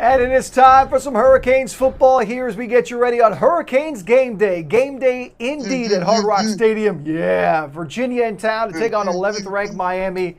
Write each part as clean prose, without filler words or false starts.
And it is time for some Hurricanes football here as we get you ready on Hurricanes Game Day. Game Day indeed at Hard Rock Stadium. Yeah, Virginia in town to take on 11th ranked Miami.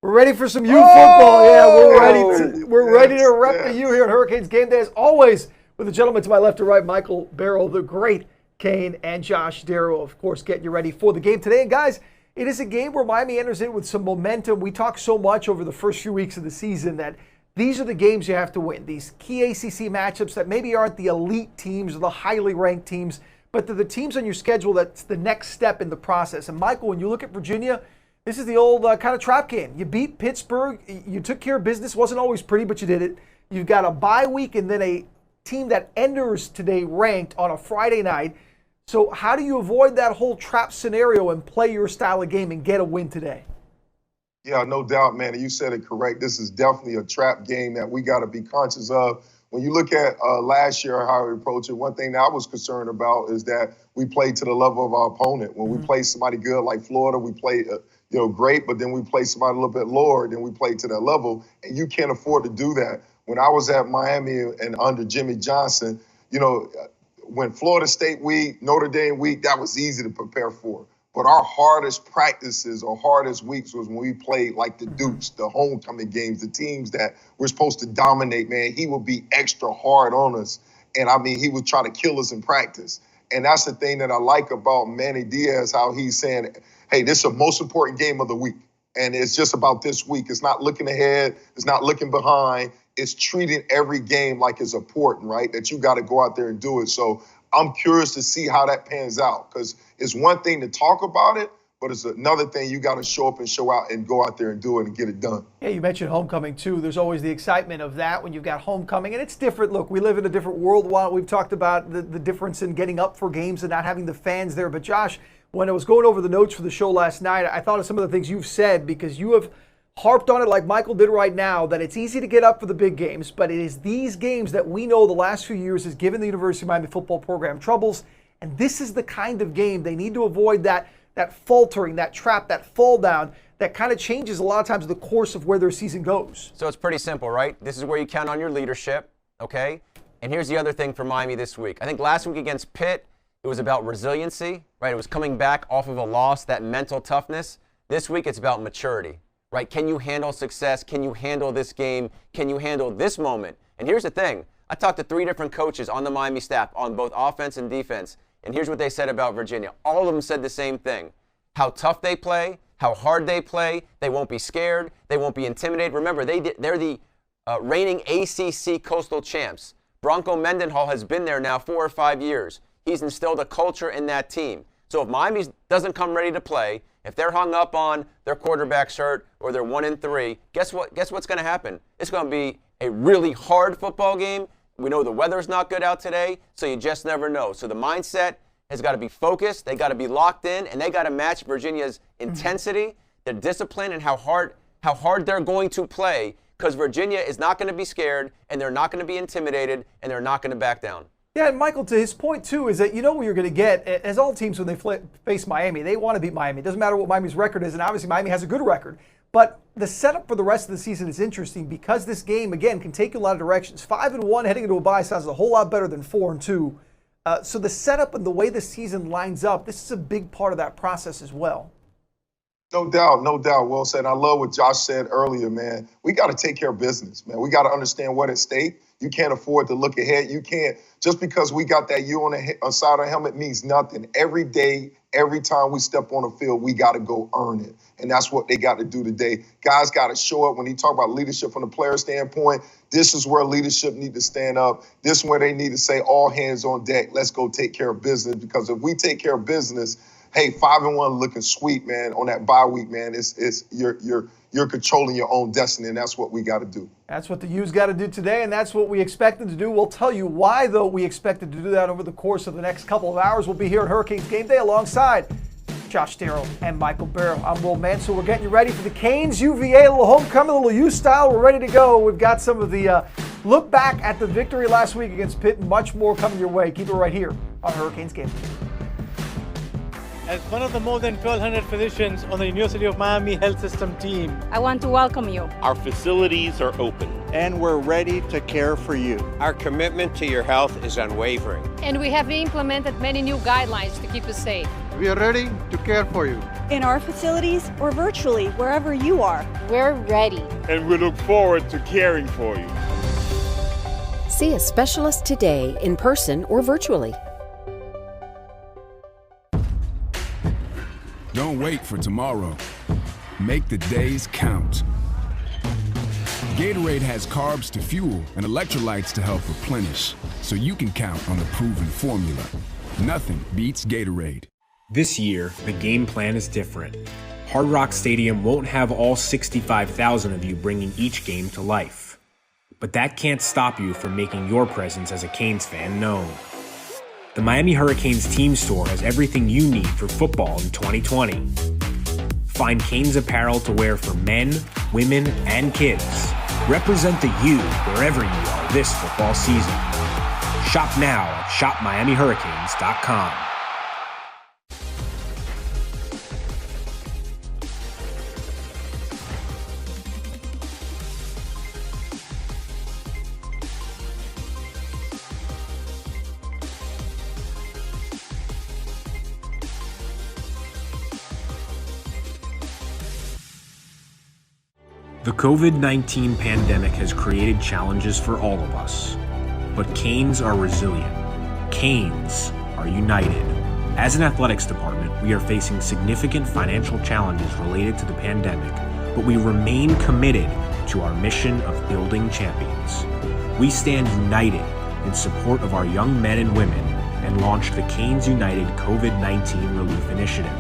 We're ready for some U football. Yeah, we're ready to rep the U here at Hurricanes Game Day as always with the gentleman to my left and right, Micheal Barrow, the great Kane, and Josh Darrow, of course, getting you ready for the game today. And guys, it is a game where Miami enters in with some momentum. We talked so much over the first few weeks of the season that these are the games you have to win. These key ACC matchups that maybe aren't the elite teams or the highly ranked teams, but they're the teams on your schedule that's the next step in the process. And Micheal, when you look at Virginia, this is the old kind of trap game. You beat Pittsburgh. You took care of business. Wasn't always pretty, but you did it. You've got a bye week and then a team that enters today ranked on a Friday night. So how do you avoid that whole trap scenario and play your style of game and get a win today? Yeah, no doubt, man. You said it correct. This is definitely a trap game that we got to be conscious of. When you look at last year, how we approached it, one thing that I was concerned about is that we played to the level of our opponent. When we play somebody good like Florida, we play great, but then we play somebody a little bit lower, then we play to that level, and you can't afford to do that. When I was at Miami and under Jimmy Johnson, when Florida State week, Notre Dame week, that was easy to prepare for. But our hardest practices or hardest weeks was when we played like the Dukes, the homecoming games, the teams that we're supposed to dominate, man. He would be extra hard on us. And, I mean, he would try to kill us in practice. And that's the thing that I like about Manny Diaz, how he's saying, hey, this is the most important game of the week. And it's just about this week. It's not looking ahead. It's not looking behind. It's treating every game like it's important, right, that you got to go out there and do it. So I'm curious to see how that pans out, because it's one thing to talk about it, but it's another thing you got to show up and show out and go out there and do it and get it done. Yeah, you mentioned homecoming too. There's always the excitement of that when you've got homecoming, and it's different. Look, we live in a different world. We've talked about the difference in getting up for games and not having the fans there. But Josh, when I was going over the notes for the show last night, I thought of some of the things you've said, because you have harped on it like Micheal did right now, that it's easy to get up for the big games, but it is these games that we know the last few years has given the University of Miami football program troubles, and this is the kind of game they need to avoid, that faltering, that trap, that fall down, that kind of changes a lot of times the course of where their season goes. So it's pretty simple, right? This is where you count on your leadership, okay? And here's the other thing for Miami this week. I think last week against Pitt, it was about resiliency, right? It was coming back off of a loss, that mental toughness. This week, it's about maturity. Right? Can you handle success? Can you handle this game? Can you handle this moment? And here's the thing. I talked to 3 different coaches on the Miami staff on both offense and defense, and here's what they said about Virginia. All of them said the same thing. How tough they play, how hard they play. They won't be scared. They won't be intimidated. Remember, they're the reigning ACC Coastal champs. Bronco Mendenhall has been there now 4 or 5 years. He's instilled a culture in that team. So if Miami doesn't come ready to play, if they're hung up on their quarterback's hurt or they're 1-3, guess what? Guess what's going to happen? It's going to be a really hard football game. We know the weather's not good out today, so you just never know. So the mindset has got to be focused. They got to be locked in, and they got to match Virginia's intensity, their discipline, and how hard they're going to play, because Virginia is not going to be scared, and they're not going to be intimidated, and they're not going to back down. Yeah, and Micheal, to his point, too, is that you know what you're going to get. As all teams, when they face Miami, they want to beat Miami. It doesn't matter what Miami's record is, and obviously Miami has a good record. But the setup for the rest of the season is interesting, because this game, again, can take you a lot of directions. 5-1 heading into a bye sounds a whole lot better than 4-2. So the setup and the way the season lines up, this is a big part of that process as well. No doubt, no doubt. Well said. I love what Josh said earlier, man. We got to take care of business, man. We got to understand what at stake. You can't afford to look ahead. You can't, just because we got that U on the side of the helmet means nothing. Every day, every time we step on the field, we got to go earn it. And that's what they got to do today. Guys got to show up. When you talk about leadership from the player standpoint, this is where leadership need to stand up. This is where they need to say, all hands on deck. Let's go take care of business. Because if we take care of business, hey, 5-1 looking sweet, man, on that bye week, man. You're controlling your own destiny, and that's what we got to do. That's what the U's got to do today, and that's what we expect them to do. We'll tell you why, though, we expected to do that over the course of the next couple of hours. We'll be here at Hurricanes Game Day alongside Josh Darrow and Micheal Barrow. I'm Will Manso. We're getting you ready for the Canes UVA, a little homecoming, a little U style. We're ready to go. We've got some of the look back at the victory last week against Pitt and much more coming your way. Keep it right here on Hurricanes Game Day. As one of the more than 1,200 physicians on the University of Miami Health System team, I want to welcome you. Our facilities are open. and we're ready to care for you. Our commitment to your health is unwavering. And we have implemented many new guidelines to keep us safe. We are ready to care for you. In our facilities or virtually, wherever you are. We're ready. And we look forward to caring for you. See a specialist today, in person or virtually. Don't wait for tomorrow. Make the days count. Gatorade has carbs to fuel and electrolytes to help replenish, so you can count on the proven formula. Nothing beats Gatorade. This year, the game plan is different. Hard Rock Stadium won't have all 65,000 of you bringing each game to life. But that can't stop you from making your presence as a Canes fan known. The Miami Hurricanes team store has everything you need for football in 2020. Find Canes apparel to wear for men, women, and kids. Represent the U wherever you are this football season. Shop now at shopmiamihurricanes.com. The COVID-19 pandemic has created challenges for all of us, but Canes are resilient. Canes are united. As an athletics department, we are facing significant financial challenges related to the pandemic, but we remain committed to our mission of building champions. We stand united in support of our young men and women and launched the Canes United COVID-19 Relief Initiative.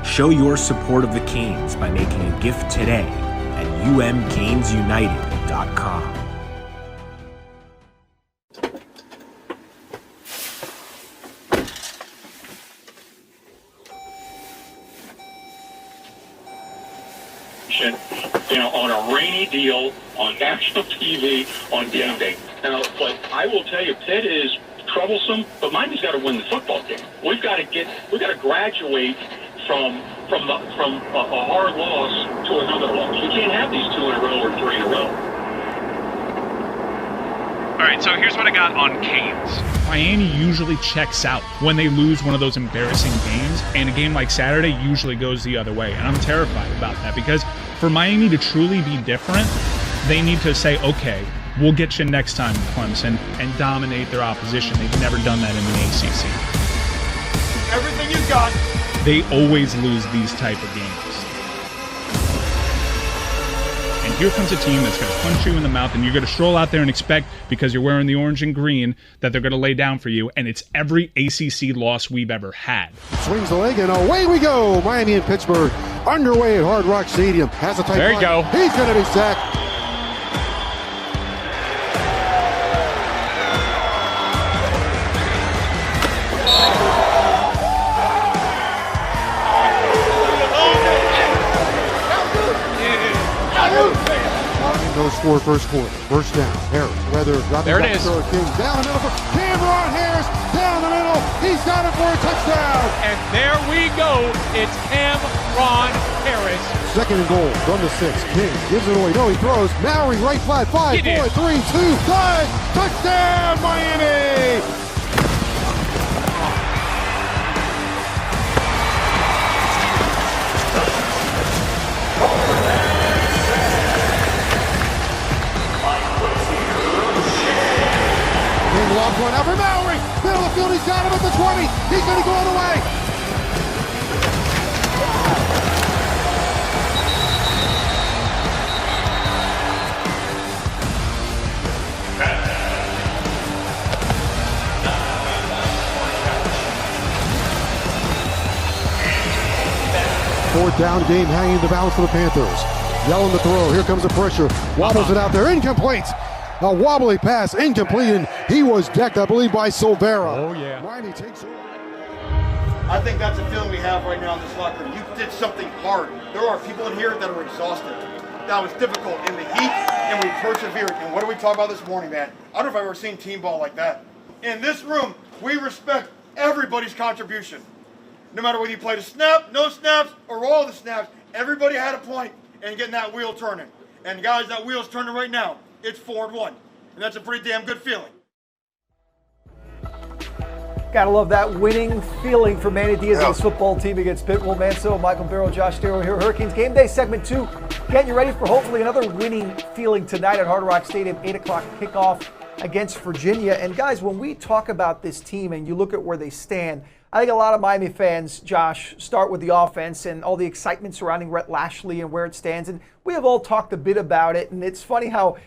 Show your support of the Canes by making a gift today at umcanesunited.com. On a rainy deal on national TV on Gameday. Now, but I will tell you, Pitt is troublesome, but Miami's got to win the football game. We've got to graduate from a hard loss to another loss. We can't have these 2 in a row or 3 in a row. All right, so here's what I got on Canes. Miami usually checks out when they lose one of those embarrassing games, and a game like Saturday usually goes the other way, and I'm terrified about that because for Miami to truly be different, they need to say, okay, we'll get you next time, Clemson, and dominate their opposition. They've never done that in the ACC. Everything you've got. They always lose these type of games. And here comes a team that's going to punch you in the mouth, and you're going to stroll out there and expect, because you're wearing the orange and green, that they're going to lay down for you, and it's every ACC loss we've ever had. Swings the leg, and away we go. Miami and Pittsburgh underway at Hard Rock Stadium. Has a tight There you go. He's going to be sacked. No score first quarter. First down. Harris. There it is. King down the middle for Cameron Harris. Down the middle. He's got it for a touchdown. And there we go. It's Cameron Harris. Second and goal from the 6. King gives it away. No, he throws. Mowry right flat. 5, 4, 3, 2, 5. Touchdown, Miami. Long point out for Mowry. Middle of the field, he's got him at the 20. He's going to go all the way. Fourth down, game hanging in the balance for the Panthers. Yelling the throw. Here comes the pressure. Wobbles it out there. Incomplete. A wobbly pass, incomplete, and he was decked, I believe, by Silvera. Oh, yeah. Miami takes over. I think that's the feeling we have right now in this locker room. You did something hard. There are people in here that are exhausted. That was difficult in the heat, and we persevered. And what did we talk about this morning, man? I don't know if I've ever seen team ball like that. In this room, we respect everybody's contribution. No matter whether you played a snap, no snaps, or all the snaps, everybody had a point in getting that wheel turning. And guys, that wheel's turning right now. it's 4-1. And that's a pretty damn good feeling. Gotta love that winning feeling for Manny Diaz and his football team against Pitt. Will Manso, Micheal Barrow, Josh Darrow here. Hurricanes Game Day segment 2. Getting you ready for hopefully another winning feeling tonight at Hard Rock Stadium, 8 o'clock kickoff against Virginia. And guys, when we talk about this team and you look at where they stand, I think a lot of Miami fans, Josh, start with the offense and all the excitement surrounding Rhett Lashley and where it stands. And we have all talked a bit about it. And it's funny how,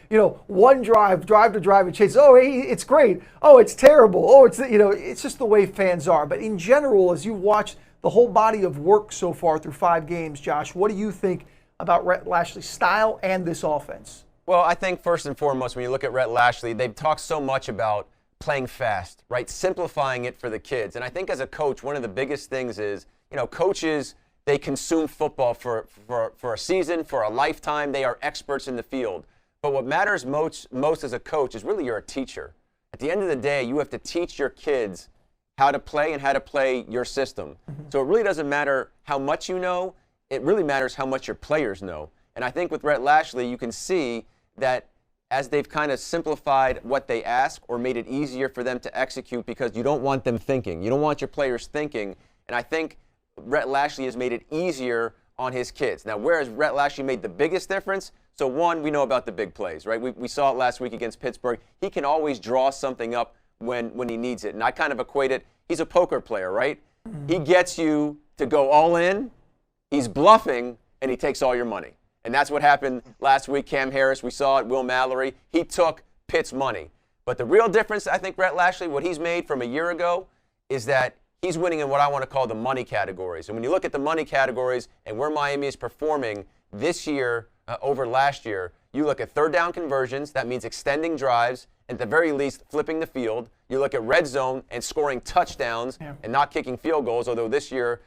one drive to drive and chase. Oh, hey, it's great. Oh, it's terrible. Oh, it's just the way fans are. But in general, as you watch the whole body of work so far through 5 games, Josh, what do you think about Rhett Lashley's style and this offense? Well, I think first and foremost, when you look at Rhett Lashley, they've talked so much about playing fast, right? Simplifying it for the kids. And I think as a coach, one of the biggest things is, coaches, they consume football for a season, for a lifetime. They are experts in the field. But what matters most as a coach is really you're a teacher. At the end of the day, you have to teach your kids how to play and how to play your system. So it really doesn't matter how much you know. It really matters how much your players know. And I think with Rhett Lashley, you can see that as they've kind of simplified what they ask or made it easier for them to execute, because you don't want them thinking. You don't want your players thinking. And I think Rhett Lashley has made it easier on his kids. Now, where has Rhett Lashley made the biggest difference? So one, we know about the big plays, right? We saw it last week against Pittsburgh. He can always draw something up when he needs it. And I kind of equate it, he's a poker player, right? He gets you to go all in, he's bluffing, and he takes all your money. And that's what happened last week. Cam Harris, we saw it, Will Mallory. He took Pitt's money. But the real difference, I think, Rhett Lashley, what he's made from a year ago, is that he's winning in what I want to call the money categories. And when you look at the money categories and where Miami is performing this year over last year, you look at third down conversions. That means extending drives, at the very least flipping the field. You look at red zone and scoring touchdowns and not kicking field goals, although this year,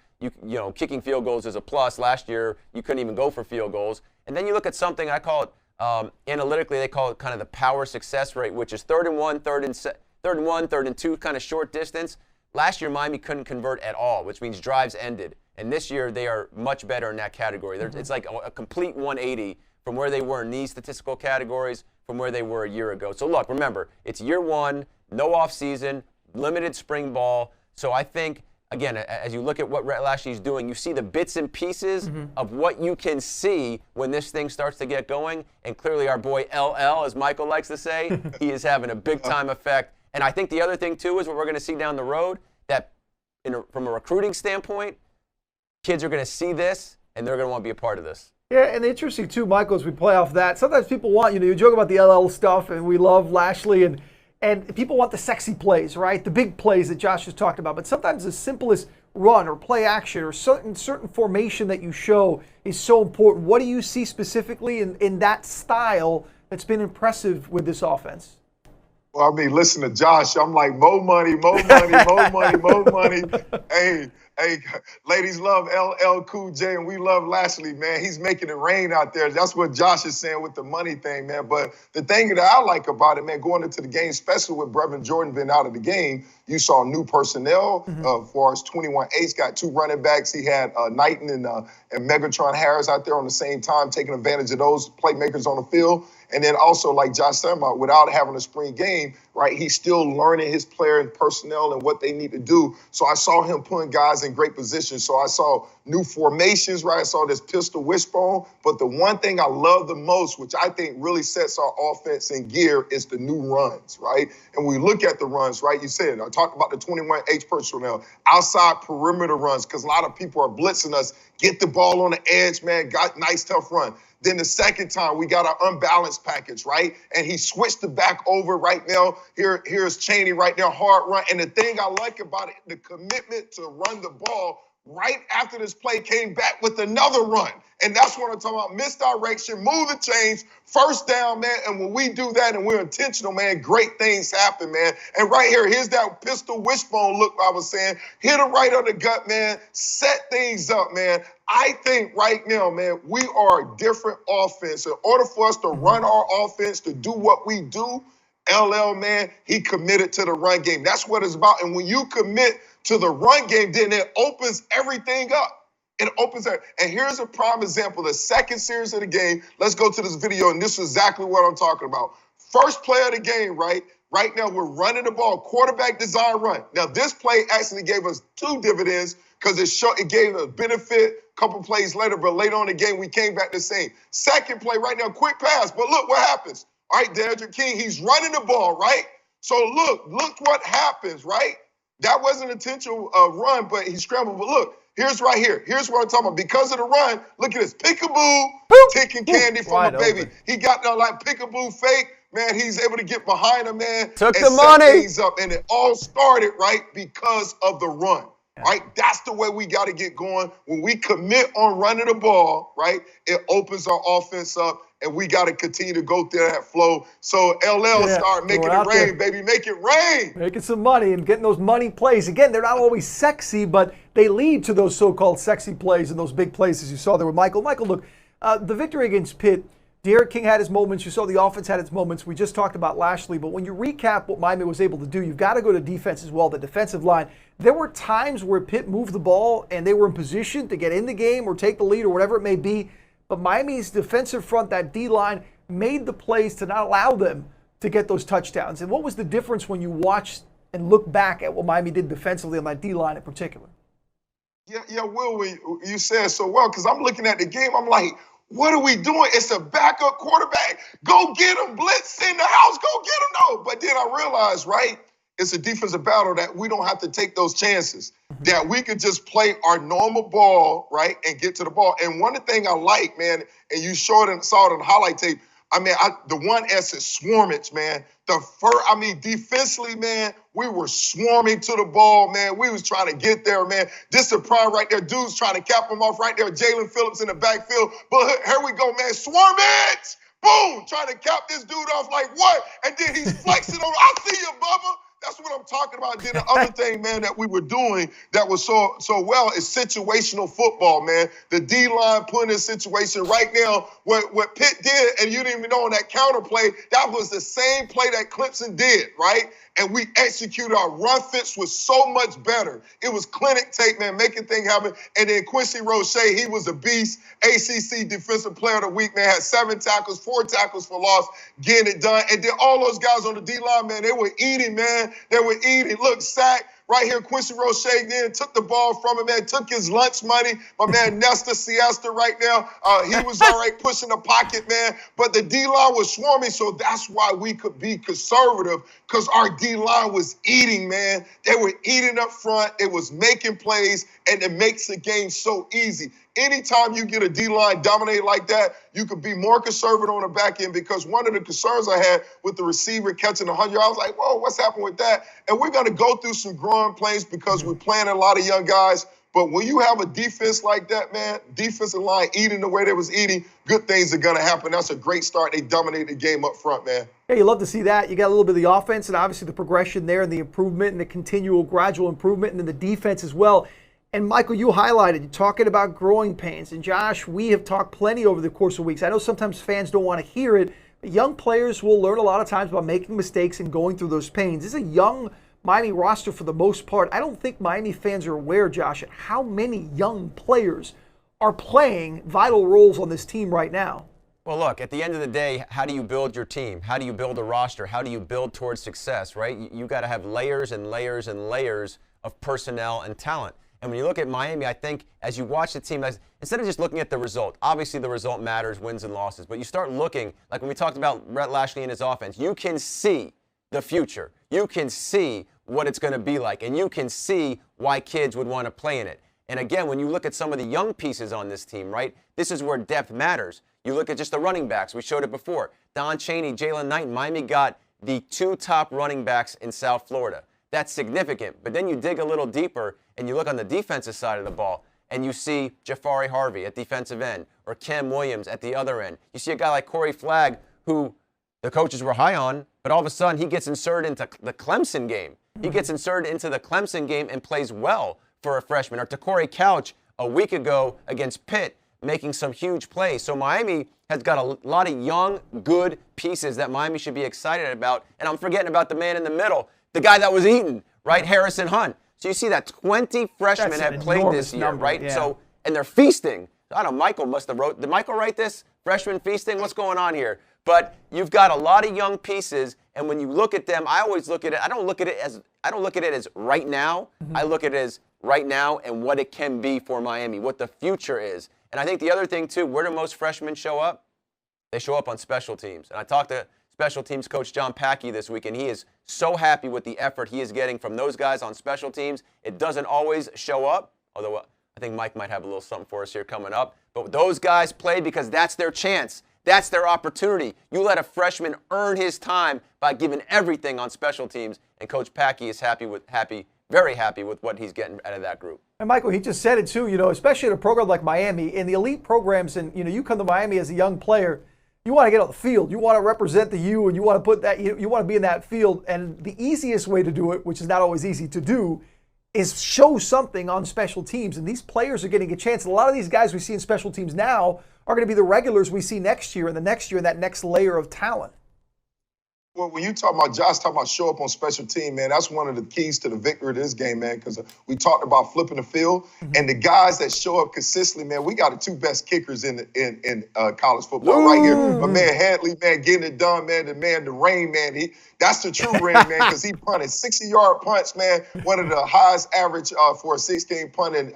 kicking field goals is a plus. Last year, you couldn't even go for field goals. And then you look at something, I call it, analytically, they call it kind of the power success rate, which is third and one, third and two, kind of short distance. Last year, Miami couldn't convert at all, which means drives ended. And this year, they are much better in that category. It's like a complete 180 from where they were in these statistical categories from where they were a year ago. So look, remember, it's year one, no offseason, limited spring ball. So I think, again, as you look at what Rhett Lashley is doing, you see the bits and pieces of what you can see when this thing starts to get going. And clearly our boy LL, as Michael likes to say, he is having a big-time effect. And I think the other thing, too, is what we're going to see down the road, that from a recruiting standpoint, kids are going to see this, and they're going to want to be a part of this. Yeah, and interesting, too, Michael, as we play off that, sometimes people want, you joke about the LL stuff, and we love Lashley, and people want the sexy plays, right? The big plays that Josh just talked about. But sometimes the simplest run or play action or certain formation that you show is so important. What do you see specifically in that style that's been impressive with this offense? Well, I mean, listen to Josh. I'm like, more money, more money, more money, more money. Hey, ladies love LL Cool J, and we love Lashley, man. He's making it rain out there. That's what Josh is saying with the money thing, man. But the thing that I like about it, man, going into the game, especially with Brevin Jordan being out of the game, you saw new personnel. For us, 21H got 2 running backs. He had Knighton and Megatron Harris out there on the same time, taking advantage of those playmakers on the field. And then also, like Josh said about, without having a spring game, right, he's still learning his player and personnel and what they need to do. So I saw him putting guys in great positions. So I saw new formations, right? I saw this pistol wishbone. But the one thing I love the most, which I think really sets our offense in gear, is the new runs, right? And we look at the runs, right? You said, I talked about the 21H personnel, outside perimeter runs, because a lot of people are blitzing us. Get the ball on the edge, man. Got nice, tough run. Then the second time, we got our unbalanced package, right? And he switched it back over right now. Here's Chaney right now, hard run. And the thing I like about it, the commitment to run the ball right after this play came back with another run. And that's what I'm talking about. Misdirection, move the chains, first down, man. And when we do that and we're intentional, man, great things happen, man. And right here, here's that pistol wishbone look I was saying. Hit him right on the gut, man. Set things up, man. I think right now, man, we are a different offense. In order for us to run our offense, to do what we do, LL, man, he committed to the run game. That's what it's about. And when you commit to the run game, then it opens everything up. It opens up. And here's a prime example, the second series of the game. Let's go to this video, and this is exactly what I'm talking about. First play of the game, right? Right now, we're running the ball, quarterback design run. Now, this play actually gave us 2 dividends because it gave us benefit a couple plays later, but later on in the game, we came back the same. Second play right now, quick pass, but look what happens. All right, Dedrick King, he's running the ball, right? So look what happens, right? That wasn't an intentional run, but he scrambled. But look, here's right here. Here's what I'm talking about. Because of the run, look at this. Peekaboo, taking candy from a baby. He got that like peekaboo fake. Man, he's able to get behind him, man. Took and the money. set things up. And it all started, right, because of the run. Right? That's the way we got to get going. When we commit on running the ball, right, it opens our offense up, and we got to continue to go through that flow. So LL start making it rain, baby. Make it rain. Making some money and getting those money plays. Again, they're not always sexy, but they lead to those so-called sexy plays and those big plays, as you saw there with Michael. Michael, look, the victory against Pitt, Derek King had his moments. You saw the offense had its moments. We just talked about Lashley. But when you recap what Miami was able to do, you've got to go to defense as well, the defensive line. There were times where Pitt moved the ball and they were in position to get in the game or take the lead or whatever it may be. But Miami's defensive front, that D-line, made the plays to not allow them to get those touchdowns. And what was the difference when you watched and look back at what Miami did defensively on that D-line in particular? Yeah, Will, you said so well, because I'm looking at the game. I'm like, what are we doing? It's a backup quarterback. Go get him. Blitz in the house. Go get him. No. But then I realized, right, it's a defensive battle that we don't have to take those chances, that we could just play our normal ball, right, and get to the ball. And one thing I like, man, and you saw it in the highlight tape, I mean, the one S is swarmage, man. Defensively, man, we were swarming to the ball, man. We was trying to get there, man. This is a prime right there. Dude's trying to cap him off right there. Jalen Phillips in the backfield. But here we go, man. Swarmage! Boom! Trying to cap this dude off like what? And then he's flexing on. I see you, Bubba. That's what I'm talking about. Then the other thing, man, that we were doing that was so well is situational football, man. The D-line put in a situation right now. What Pitt did, and you didn't even know on that counter play, that was the same play that Clemson did, right? And we executed our run fits was so much better. It was clinic tape, man, making things happen. And then Quincy Roche, he was a beast. ACC Defensive Player of the Week, man, had 7 tackles, 4 tackles for loss, getting it done. And then all those guys on the D-line, man, they were eating, man. They were eating. Look, sack. Right here, Quincy Roche then took the ball from him, man, took his lunch money. My man, Nesta Siesta right now, he was all right pushing the pocket, man. But the D-line was swarming, so that's why we could be conservative, because our D-line was eating, man. They were eating up front. It was making plays, and it makes the game so easy. Anytime you get a D-line dominate like that, you could be more conservative on the back end, because one of the concerns I had with the receiver catching 100, I was like, whoa, what's happened with that? And we're going to go through some growing pains because we're playing a lot of young guys. But when you have a defense like that, man, defensive line eating the way they was eating, good things are going to happen. That's a great start. They dominated the game up front, man. Hey, you love to see that. You got a little bit of the offense and obviously the progression there and the improvement and the continual gradual improvement, and then the defense as well. And Michael, you highlighted, you're talking about growing pains. And Josh, we have talked plenty over the course of weeks. I know sometimes fans don't want to hear it, but young players will learn a lot of times about making mistakes and going through those pains. This is a young Miami roster for the most part. I don't think Miami fans are aware, Josh, at how many young players are playing vital roles on this team right now. Well, look, at the end of the day, how do you build your team? How do you build a roster? How do you build towards success, right? You got to have layers and layers and layers of personnel and talent. And when you look at Miami, I think as you watch the team, instead of just looking at the result, obviously the result matters, wins and losses, but you start looking, like when we talked about Rhett Lashley and his offense, you can see the future. You can see what it's going to be like, and you can see why kids would want to play in it. And again, when you look at some of the young pieces on this team, right, this is where depth matters. You look at just the running backs. We showed it before. Don Chaney, Jalen Knight, Miami got the 2 top running backs in South Florida. That's significant. But then you dig a little deeper and you look on the defensive side of the ball and you see Jafari Harvey at defensive end or Cam Williams at the other end. You see a guy like Corey Flagg, who the coaches were high on, but all of a sudden he gets inserted into the Clemson game. He gets inserted into the Clemson game and plays well for a freshman. Or Corey Couch a week ago against Pitt, making some huge plays. So Miami has got a lot of young, good pieces that Miami should be excited about. And I'm forgetting about the man in the middle, the guy that was eaten, right? Harrison Hunt. So you see that 20 freshmen have played this year, right? Yeah. So and they're feasting. I don't know, Michael must have did Michael write this? Freshman feasting? What's going on here? But you've got a lot of young pieces, and when you look at them, I always look at it, I don't look at it as right now. I look at it as right now and what it can be for Miami, what the future is. And I think the other thing, too, where do most freshmen show up? They show up on special teams. And I talked to special teams coach John Packey this week, and he is so happy with the effort he is getting from those guys on special teams. It doesn't always show up, although I think Mike might have a little something for us here coming up. But those guys play because that's their chance. That's their opportunity. You let a freshman earn his time by giving everything on special teams, and Coach Packey is very happy with what he's getting out of that group. And Michael, he just said it too, especially in a program like Miami, in the elite programs, and you come to Miami as a young player, you want to get on the field, you want to represent the U, and you want to put that, you want to be in that field, and the easiest way to do it, which is not always easy to do, is show something on special teams, and these players are getting a chance. A lot of these guys we see in special teams now are going to be the regulars we see next year and the next year, that next layer of talent. Well, when you talk about Josh, talking about show up on special team, man, that's one of the keys to the victory of this game, man, because we talked about flipping the field, and the guys that show up consistently, man, we got the two best kickers in college football right here. My man Hadley, man, getting it done, man, the Rain, man, that's the true Rain, man, because he punted 60-yard punts, man, one of the highest average for a 16 punt in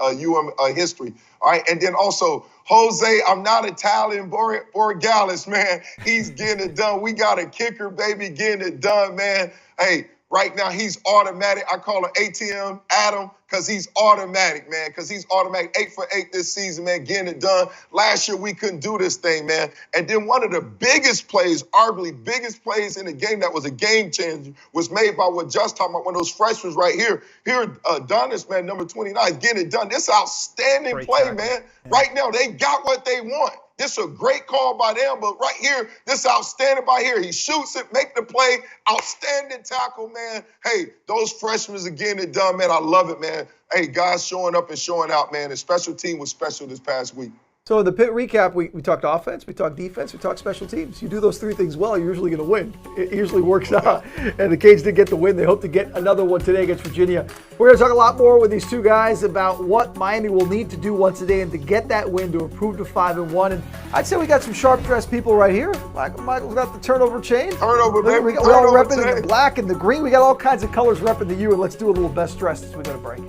history. All right, and then also Jose, I'm not Italian, Borgalis, man. He's getting it done. We got a kicker, baby, getting it done, man. Hey, right now he's automatic. I call him ATM Adam because he's automatic, man, because he's automatic. 8 for 8 this season, man, getting it done. Last year we couldn't do this thing, man. And then one of the biggest plays, arguably biggest plays in the game that was a game changer was made by what Just talking about, one of those freshmen right here. Donis, man, number 29, getting it done. This outstanding great play, man. Yeah. Right now they got what they want. This is a great call by them, but right here, this is outstanding by here. He shoots it, make the play, outstanding tackle, man. Hey, those freshmen are getting it done, man. I love it, man. Hey, guys showing up and showing out, man. The special team was special this past week. So in the pit recap, we talked offense, we talked defense, we talked special teams. You do those three things well, you're usually going to win. It usually works out. And the Canes did get the win. They hope to get another one today against Virginia. We're going to talk a lot more with these two guys about what Miami will need to do once a day and to get that win to improve to 5-1. And I'd say we got some sharp-dressed people right here. Michael's got the turnover chain. Turnover, baby. We're all repping in the black and the green. We got all kinds of colors repping the U, and let's do a little best dressed as we go to break.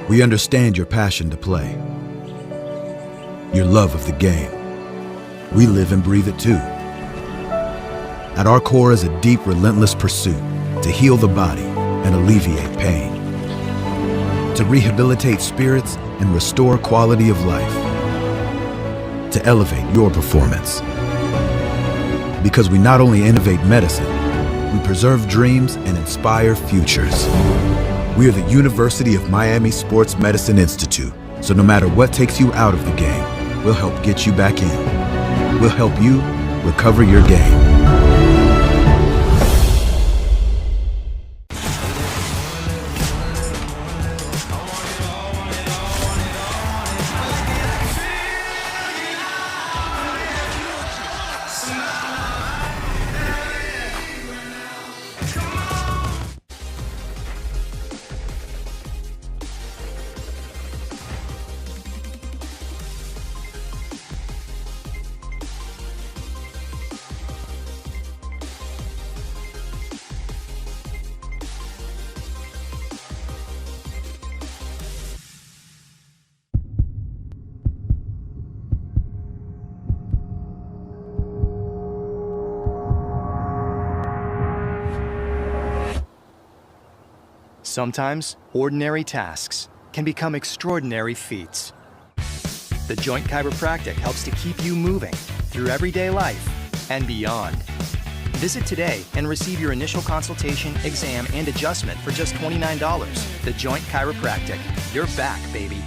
We understand your passion to play, your love of the game. We live and breathe it too. At our core is a deep, relentless pursuit to heal the body and alleviate pain, to rehabilitate spirits and restore quality of life, to elevate your performance. Because we not only innovate medicine, we preserve dreams and inspire futures. We are the University of Miami Sports Medicine Institute, so no matter what takes you out of the game, we'll help get you back in. We'll help you recover your game. Sometimes, ordinary tasks can become extraordinary feats. The Joint Chiropractic helps to keep you moving through everyday life and beyond. Visit today and receive your initial consultation, exam, and adjustment for just $29. The Joint Chiropractic. You're back, baby.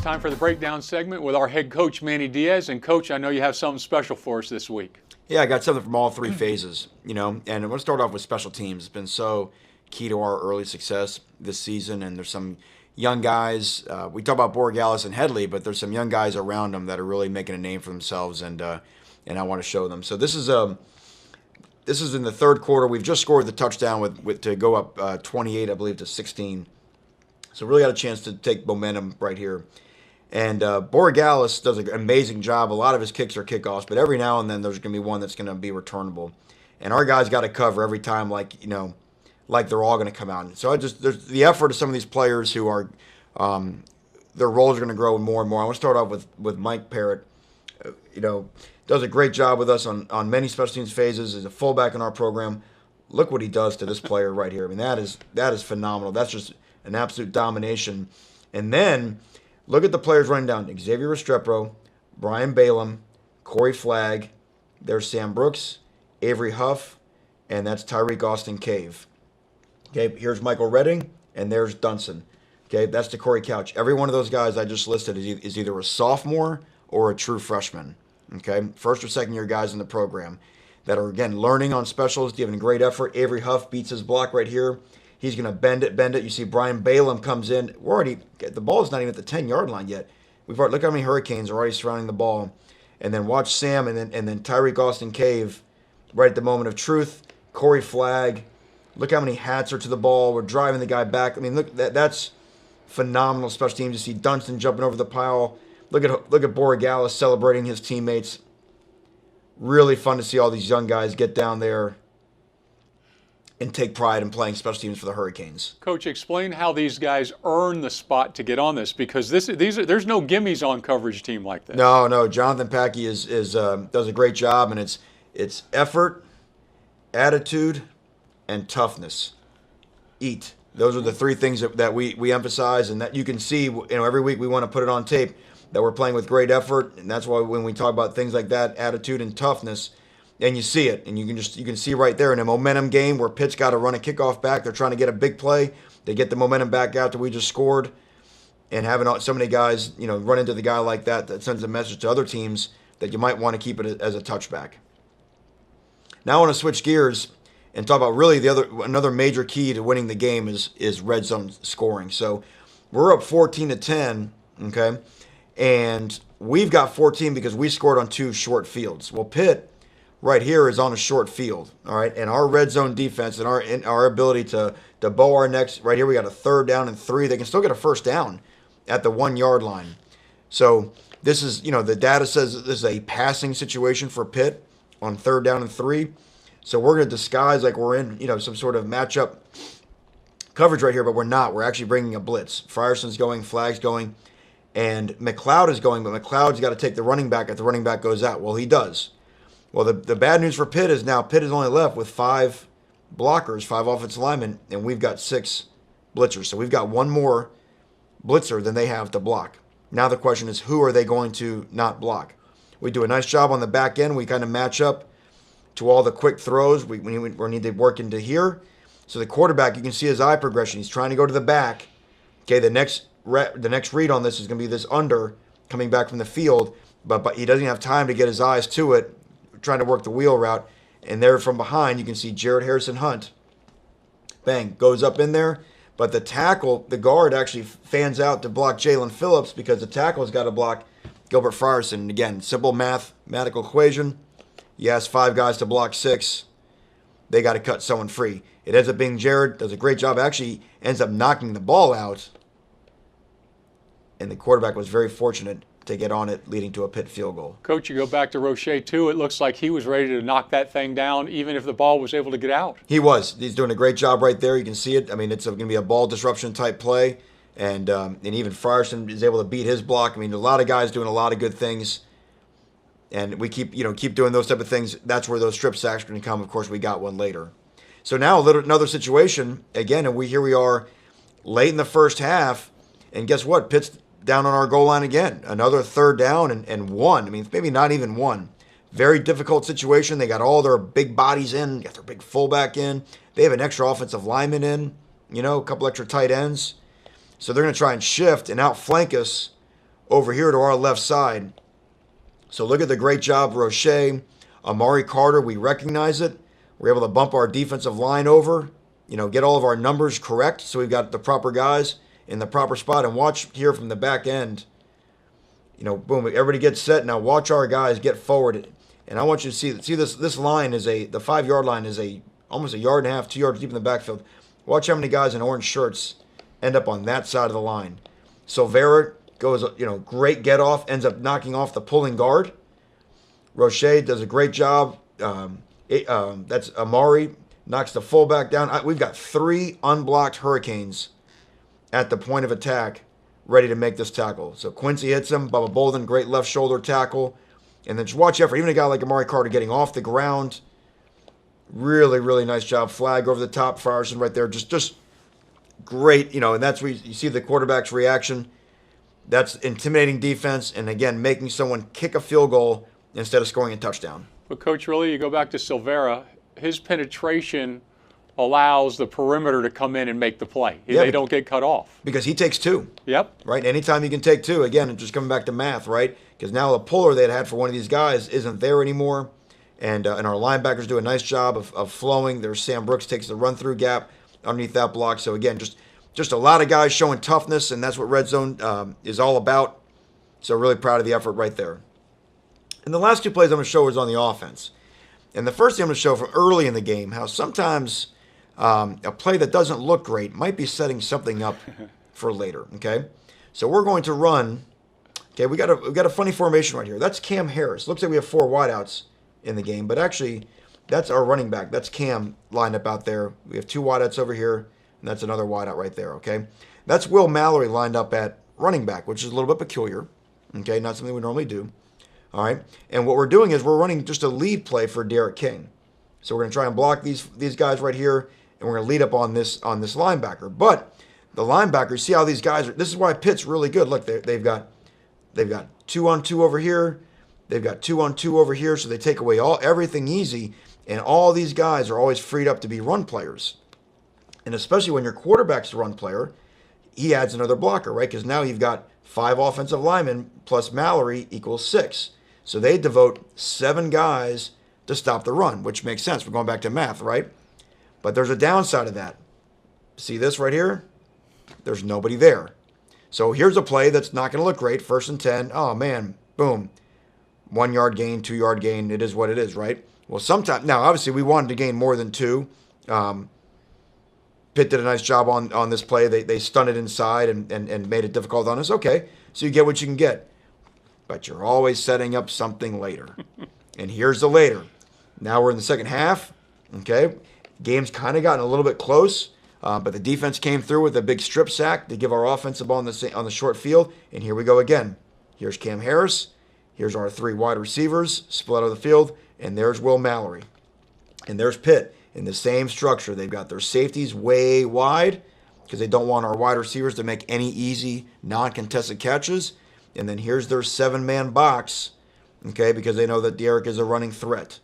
Time for the breakdown segment with our head coach, Manny Diaz. And, Coach, I know you have something special for us this week. Yeah, I got something from all three phases, and I want to start off with special teams. It's been so key to our early success this season, and there's some young guys. We talk about Borregales and Headley, but there's some young guys around them that are really making a name for themselves, and I want to show them. So this is in the third quarter. We've just scored the touchdown with to go up 28, I believe, to 16. So really got a chance to take momentum right here. And Borregales does an amazing job. A lot of his kicks are kickoffs, but every now and then there's going to be one that's going to be returnable. And our guys got to cover every time, like they're all going to come out. So there's the effort of some of these players who are, their roles are going to grow more and more. I want to start off with Mike Parrott. Does a great job with us on many special teams phases. Is a fullback in our program. Look what he does to this player right here. I mean, that is phenomenal. That's just an absolute domination. And then look at the players running down. Xavier Restrepo, Brian Balaam, Corey Flagg. There's Sam Brooks, Avery Huff, and that's Tyreek Austin Cave. Okay, here's Michael Redding, and there's Dunson. Okay, that's the Corey Couch. Every one of those guys I just listed is either a sophomore or a true freshman. Okay, first or second year guys in the program that are, again, learning on specials, giving great effort. Avery Huff beats his block right here. He's going to bend it. You see Brian Balaam comes in. The ball is not even at the 10-yard line yet. Look how many Hurricanes are already surrounding the ball. And then watch Sam and then Tyreek Austin Cave right at the moment of truth. Corey Flagg. Look how many hats are to the ball. We're driving the guy back. I mean, look, that's phenomenal special teams. You see Dunston jumping over the pile. Look at Borregales celebrating his teammates. Really fun to see all these young guys get down there and take pride in playing special teams for the Hurricanes. Coach, explain how these guys earn the spot to get on this, because there's no gimmies on coverage team like this. No. Jonathan Packey does a great job, and it's effort, attitude, and toughness. Eat. Those are the three things that we emphasize, and that you can see. Every week we want to put it on tape that we're playing with great effort, and that's why when we talk about things like that, attitude and toughness. And you see it, and you can see right there in a momentum game where Pitt's got to run a kickoff back. They're trying to get a big play. They get the momentum back after we just scored, and having so many guys, run into the guy like that sends a message to other teams that you might want to keep it as a touchback. Now I want to switch gears and talk about really another major key to winning the game is red zone scoring. So we're up 14-10, okay, and we've got 14 because we scored on 2 short fields. Well, Pitt right here is on a short field, all right? And our red zone defense and our ability to bow our necks, right here we got a 3rd down and 3. They can still get a 1st down at the 1-yard line. So this is, the data says this is a passing situation for Pitt on 3rd down and 3. So we're going to disguise like we're in, some sort of matchup coverage right here, but we're not. We're actually bringing a blitz. Frierson's going, Flagg's going, and McLeod is going, but McLeod's got to take the running back if the running back goes out. Well, he does. Well, the bad news for Pitt is now Pitt is only left with 5 blockers, 5 offensive linemen, and we've got 6 blitzers. So we've got one more blitzer than they have to block. Now the question is, who are they going to not block? We do a nice job on the back end. We kind of match up to all the quick throws. We need to work into here. So the quarterback, you can see his eye progression. He's trying to go to the back. Okay, the next read on this is going to be this under coming back from the field, but he doesn't have time to get his eyes to it, trying to work the wheel route. And there from behind, you can see Jared Harrison Hunt. Bang, goes up in there. But the guard actually fans out to block Jalen Phillips because the tackle's got to block Gilbert Frierson. And again, simple mathematical equation. You ask 5 guys to block 6. They got to cut someone free. It ends up being Jared. Does a great job. Actually ends up knocking the ball out. And the quarterback was very fortunate to get on it, leading to a Pitt field goal. Coach, you go back to Roche, too. It looks like he was ready to knock that thing down, even if the ball was able to get out. He was. He's doing a great job right there. You can see it. I mean, it's going to be a ball disruption type play. And even Frierson is able to beat his block. I mean, a lot of guys doing a lot of good things. And we keep doing those type of things. That's where those strip sacks are going to come. Of course, we got one later. So now another situation, again, and here we are late in the first half. And guess what? Pitt's down on our goal line again. Another 3rd down and 1. I mean, maybe not even 1. Very difficult situation. They got all their big bodies in, got their big fullback in. They have an extra offensive lineman in, a couple extra tight ends. So they're going to try and shift and outflank us over here to our left side. So look at the great job, Roche, Amari Carter. We recognize it. We're able to bump our defensive line over, get all of our numbers correct. So we've got the proper guys in the proper spot. And watch here from the back end. Boom, everybody gets set. Now watch our guys get forward. And I want you to see this line is the 5-yard line is almost 1.5 yards, 2 yards deep in the backfield. Watch how many guys in orange shirts end up on that side of the line. Silvera goes, great get off, ends up knocking off the pulling guard. Roche does a great job. That's Amari, knocks the fullback down. We've got 3 unblocked Hurricanes at the point of attack ready to make this tackle. So Quincy hits him. Bubba Bolden, great left shoulder tackle. And then just watch effort. Even a guy like Amari Carter getting off the ground. Really, really nice job. Flag over the top. Frierson right there. Just great. And that's where you see the quarterback's reaction. That's intimidating defense. And again, making someone kick a field goal instead of scoring a touchdown. But Coach, really, you go back to Silvera. His penetration allows the perimeter to come in and make the play. They don't get cut off. Because he takes 2. Yep. Right? Anytime you can take 2, again, just coming back to math, right? Because now the puller they had for one of these guys isn't there anymore. And our linebackers do a nice job of flowing. There's Sam Brooks takes the run-through gap underneath that block. So, again, just a lot of guys showing toughness, and that's what Red Zone is all about. So, really proud of the effort right there. And the last 2 plays I'm going to show is on the offense. And the first thing I'm going to show from early in the game, how sometimes a play that doesn't look great might be setting something up for later, okay? So we're going to run, okay, we got a funny formation right here. That's Cam Harris. Looks like we have 4 wideouts in the game, but actually that's our running back. That's Cam lined up out there. We have 2 wideouts over here, and that's another wideout right there, okay? That's Will Mallory lined up at running back, which is a little bit peculiar, okay? Not something we normally do. All right, and what we're doing is we're running just a lead play for Derek King. So we're going to try and block these guys right here, and we're going to lead up on this linebacker. But the linebackers, see how these guys are. This is why Pitt's really good. Look, they've got 2-on-2 over here. They've got 2-on-2 over here. So they take away everything easy, and all these guys are always freed up to be run players. And especially when your quarterback's a run player, he adds another blocker, right? Because now you've got 5 offensive linemen plus Mallory equals 6. So they devote 7 guys to stop the run, which makes sense. We're going back to math, right? But there's a downside of that. See this right here? There's nobody there. So here's a play that's not going to look great. 1st and 10. Oh, man. Boom. 1 yard gain, 2 yard gain. It is what it is, right? Well, sometimes, now, obviously, we wanted to gain more than 2. Pitt did a nice job on this play. They stunned it inside and made it difficult on us. Okay, so you get what you can get. But you're always setting up something later. And here's the later. Now we're in the second half. Okay, game's kind of gotten a little bit close, but the defense came through with a big strip sack to give our offensive ball on the short field. And here we go again. Here's Cam Harris. Here's our 3 wide receivers split out of the field. And there's Will Mallory. And there's Pitt in the same structure. They've got their safeties way wide because they don't want our wide receivers to make any easy, non-contested catches. And then here's their 7-man box, okay, because they know that Derek is a running threat.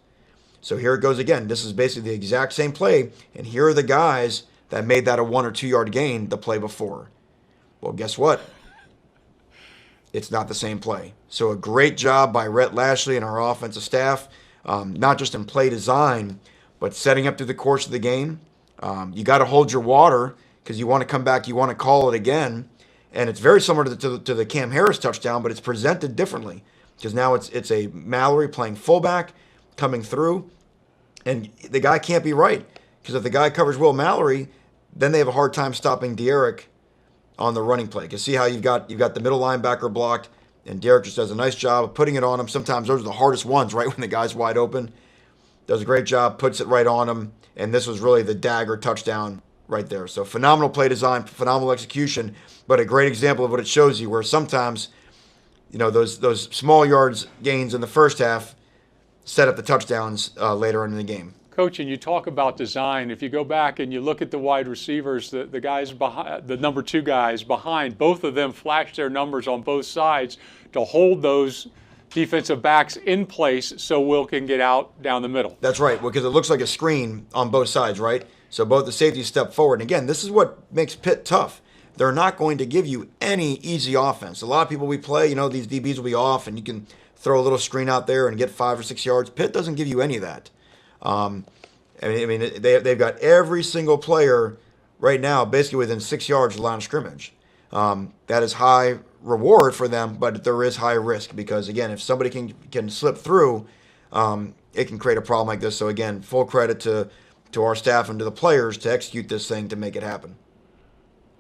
So here it goes again. This is basically the exact same play, and here are the guys that made that a 1 or 2 yard gain the play before. Well, guess what? It's not the same play. So a great job by Rhett Lashley and our offensive staff, not just in play design, but setting up through the course of the game. You got to hold your water because you want to come back, you want to call it again. And it's very similar to the Cam Harris touchdown, but it's presented differently because now it's a Mallory playing fullback coming through, and the guy can't be right because if the guy covers Will Mallory, then they have a hard time stopping Derek on the running play. Because see how you've got the middle linebacker blocked, and Derek just does a nice job of putting it on him. Sometimes those are the hardest ones, right, when the guy's wide open. Does a great job, puts it right on him, and this was really the dagger touchdown right there. So phenomenal play design, phenomenal execution, but a great example of what it shows you where sometimes, those small yards gains in the first half set up the touchdowns later on in the game. Coach, and you talk about design. If you go back and you look at the wide receivers, the guys behind, the number 2 guys behind, both of them flashed their numbers on both sides to hold those defensive backs in place so Will can get out down the middle. That's right, because it looks like a screen on both sides, right? So both the safeties step forward. And again, this is what makes Pitt tough. they're not going to give you any easy offense. A lot of people we play, these DBs will be off, and you can throw a little screen out there and get 5 or 6 yards. Pitt doesn't give you any of that. They've got every single player right now basically within 6 yards of the line of scrimmage. That is high reward for them, but there is high risk because, again, if somebody can slip through, it can create a problem like this. So, again, full credit to our staff and to the players to execute this thing to make it happen.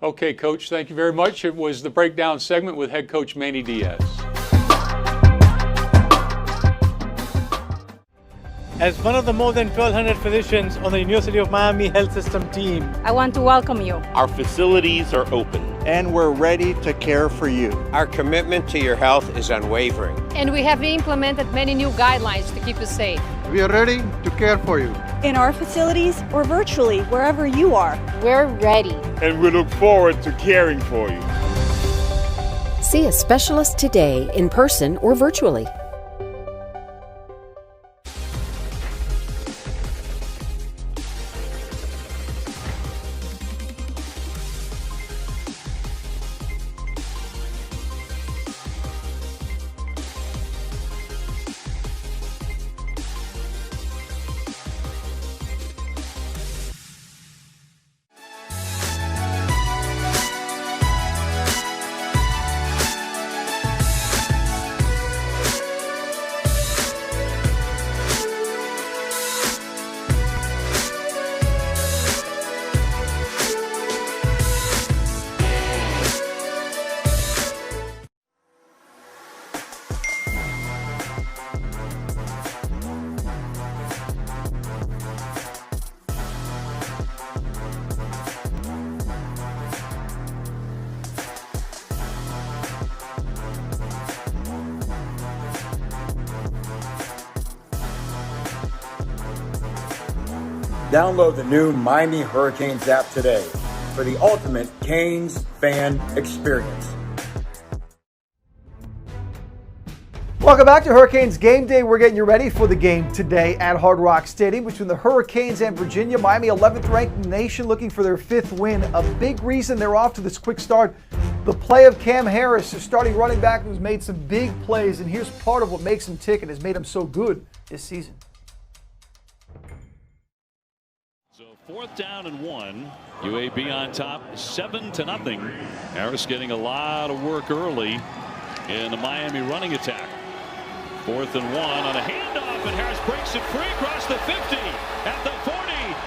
Okay, Coach, thank you very much. It was the breakdown segment with head coach Manny Diaz. As one of the more than 1,200 physicians on the University of Miami Health System team, I want to welcome you. Our facilities are open. And we're ready to care for you. Our commitment to your health is unwavering. And we have implemented many new guidelines to keep you safe. We are ready to care for you. In our facilities or virtually wherever you are. We're ready. And we look forward to caring for you. See a specialist today, in person or virtually. Download the new Miami Hurricanes app today for the ultimate Canes fan experience. Welcome back to Hurricanes Game Day. We're getting you ready for the game today at Hard Rock Stadium between the Hurricanes and Virginia. Miami, 11th ranked in the nation, looking for their 5th win. A big reason they're off to this quick start. The play of Cam Harris, a starting running back who's made some big plays, and here's part of what makes him tick and has made him so good this season. 4th down and 1. UAB on top 7-0. Harris getting a lot of work early in the Miami running attack. 4th and 1 on a handoff, and Harris breaks it free across the 50, at the 40,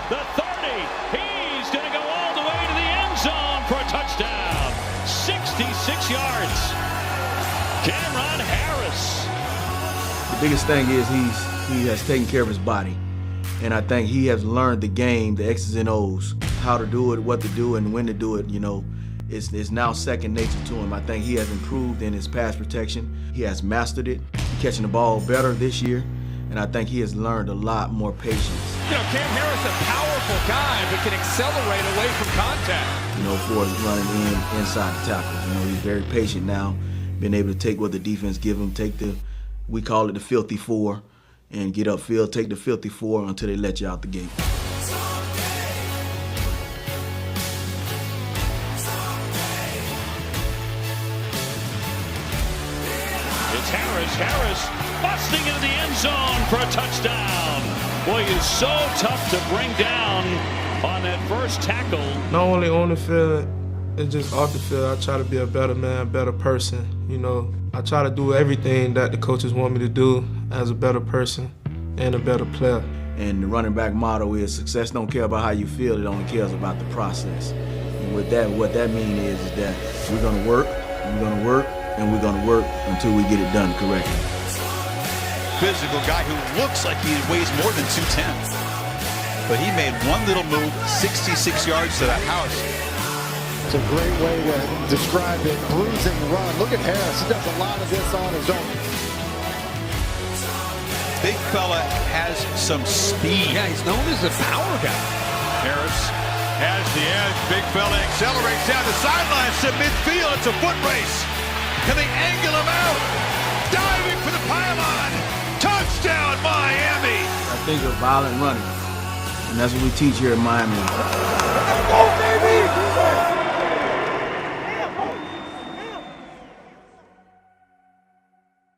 the 30. He's going to go all the way to the end zone for a touchdown. 66 yards. Cameron Harris. The biggest thing is he has taken care of his body. And I think he has learned the game, the X's and O's, how to do it, what to do, and when to do it. It's now second nature to him. I think he has improved in his pass protection. He has mastered it, catching the ball better this year. And I think he has learned a lot more patience. Cam Harris, a powerful guy, but can accelerate away from contact. For his running inside the tackles. He's very patient now, being able to take what the defense give him, we call it the filthy 4. And get upfield, take the filthy 4 until they let you out the gate. It's Harris busting into the end zone for a touchdown. Boy, he's so tough to bring down on that first tackle. Not only on the field, it's just off the field. I try to be a better man, better person. I try to do everything that the coaches want me to do as a better person and a better player. And the running back motto is success don't care about how you feel, it only cares about the process. And with that, what that means is that we're gonna work, and we're gonna work until we get it done correctly. Physical guy who looks like he weighs more than 210. But he made one little move, 66 yards to the house. It's a great way to describe it. Bruising run. Look at Harris. He does a lot of this on his own. Big fella has some speed. Yeah, he's known as a power guy. Harris has the edge. Big fella accelerates down the sidelines to midfield. It's a foot race. Can they angle him out? Diving for the pylon. Touchdown, Miami. I think of violent running. And that's what we teach here in Miami. Let's go, baby!